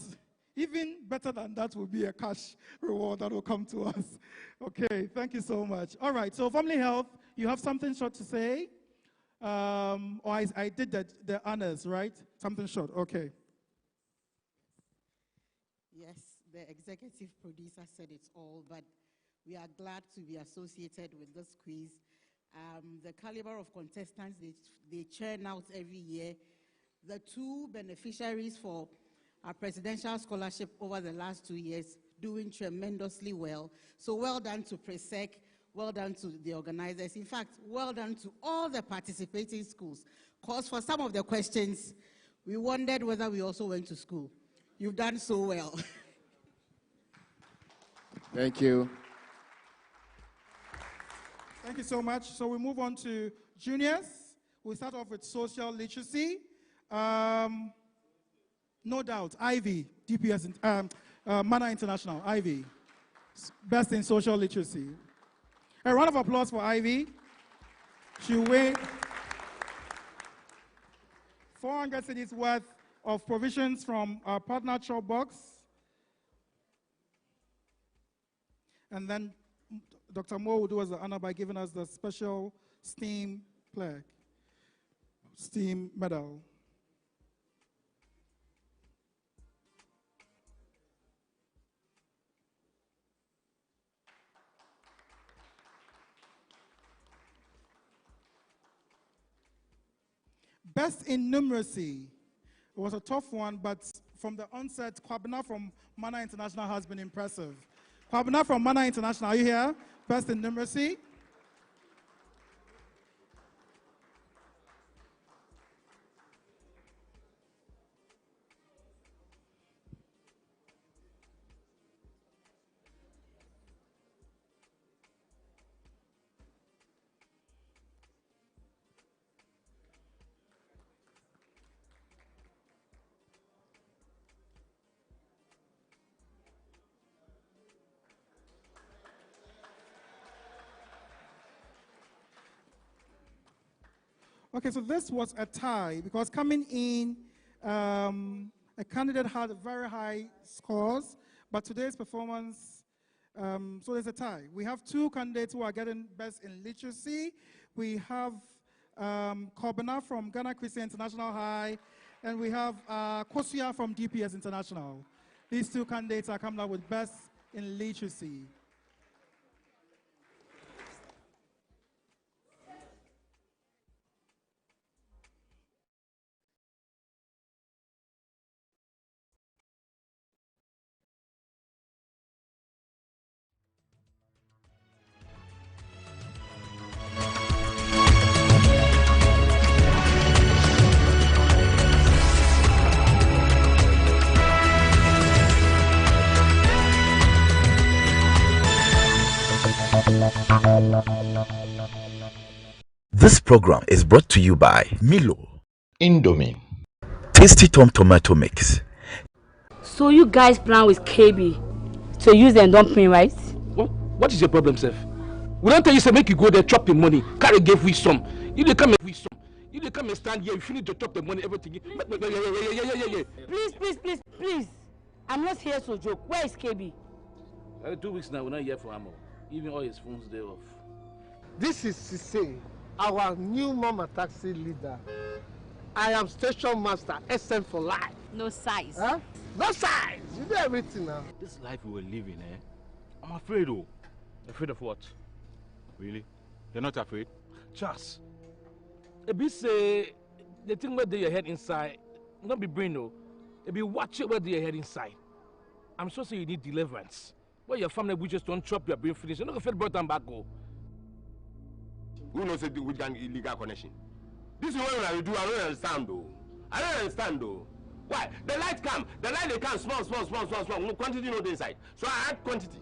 even better than that will be a cash reward that will come to us. Okay, thank you so much. All right, so Family Health, you have something short to say? I did the honors, right? Something short, okay. Yes, the executive producer said it all, but we are glad to be associated with this quiz. The caliber of contestants they churn out every year. The two beneficiaries for our presidential scholarship over the last 2 years doing tremendously well. So well done to Presec, well done to the organizers. In fact, well done to all the participating schools. Because for some of the questions, we wondered whether we also went to school. You've done so well. Thank you. Thank you so much. So we move on to juniors. We'll start off with social literacy. No doubt, Ivy, DPS, Mana International, Ivy. Best in social literacy. A round of applause for Ivy. She win 400 cedis worth of provisions from our partner Chop Box. And then Dr. Moore will do us the honor by giving us the special STEAM plaque, STEAM medal. Best in numeracy. It was a tough one, but from the onset, Kwabena from Mana International has been impressive. Kwabena from Mana International, are you here? Best in numeracy. Okay, so this was a tie because coming in, a candidate had very high scores, but today's performance, so there's a tie. We have two candidates who are getting best in literacy. We have Kwabena from Ghana Christian International High, and we have Kosia from DPS International. These two candidates are coming up with best in literacy. This program is brought to you by Milo, Indomie, Tasty Tom Tomato Mix. So you guys plan with KB to use them dumping, right? What is your problem, Seth? We don't tell you to make you go there, chop the money, carry give we some. You dey come and we some. You dey come and stand here, you finish to chop the money, everything. Yeah. Please. I'm not here to joke. Where is KB? 2 weeks now, we're not here for ammo. Even all his phones they off. This is Sise, our new mama taxi leader. I am station master, SM for life. No size. Huh? No size. You do everything now. This life we were living, I'm afraid, oh. Afraid of what? Really? You're not afraid? Charles. A bit say the thing where they head inside, not be brain no. It be watch it where they head inside. I'm sure you need deliverance. Where your family will just don't chop your brain finish. You're not gonna feel brought them back go. Who knows which gang illegal connection? This is what I do. I don't understand though. I don't understand though. Why? The light come. The light they come small. No quantity no inside. So I add quantity.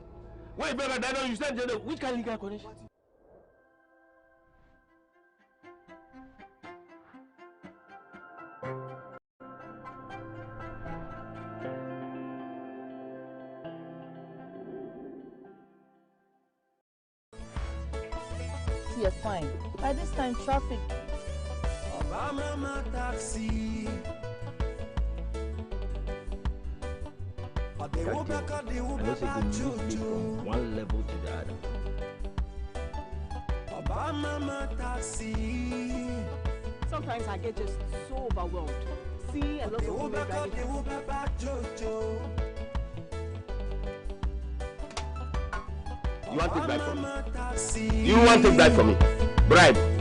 Wait, brother, then you said which kind of legal connection? You're fine. By this time, traffic. Obama taxi. From one level to the other. Obama taxi. Sometimes I get just so overwhelmed. See a lot of women driving. You want to take bribe from me? You want to take bribe from me? Bribe.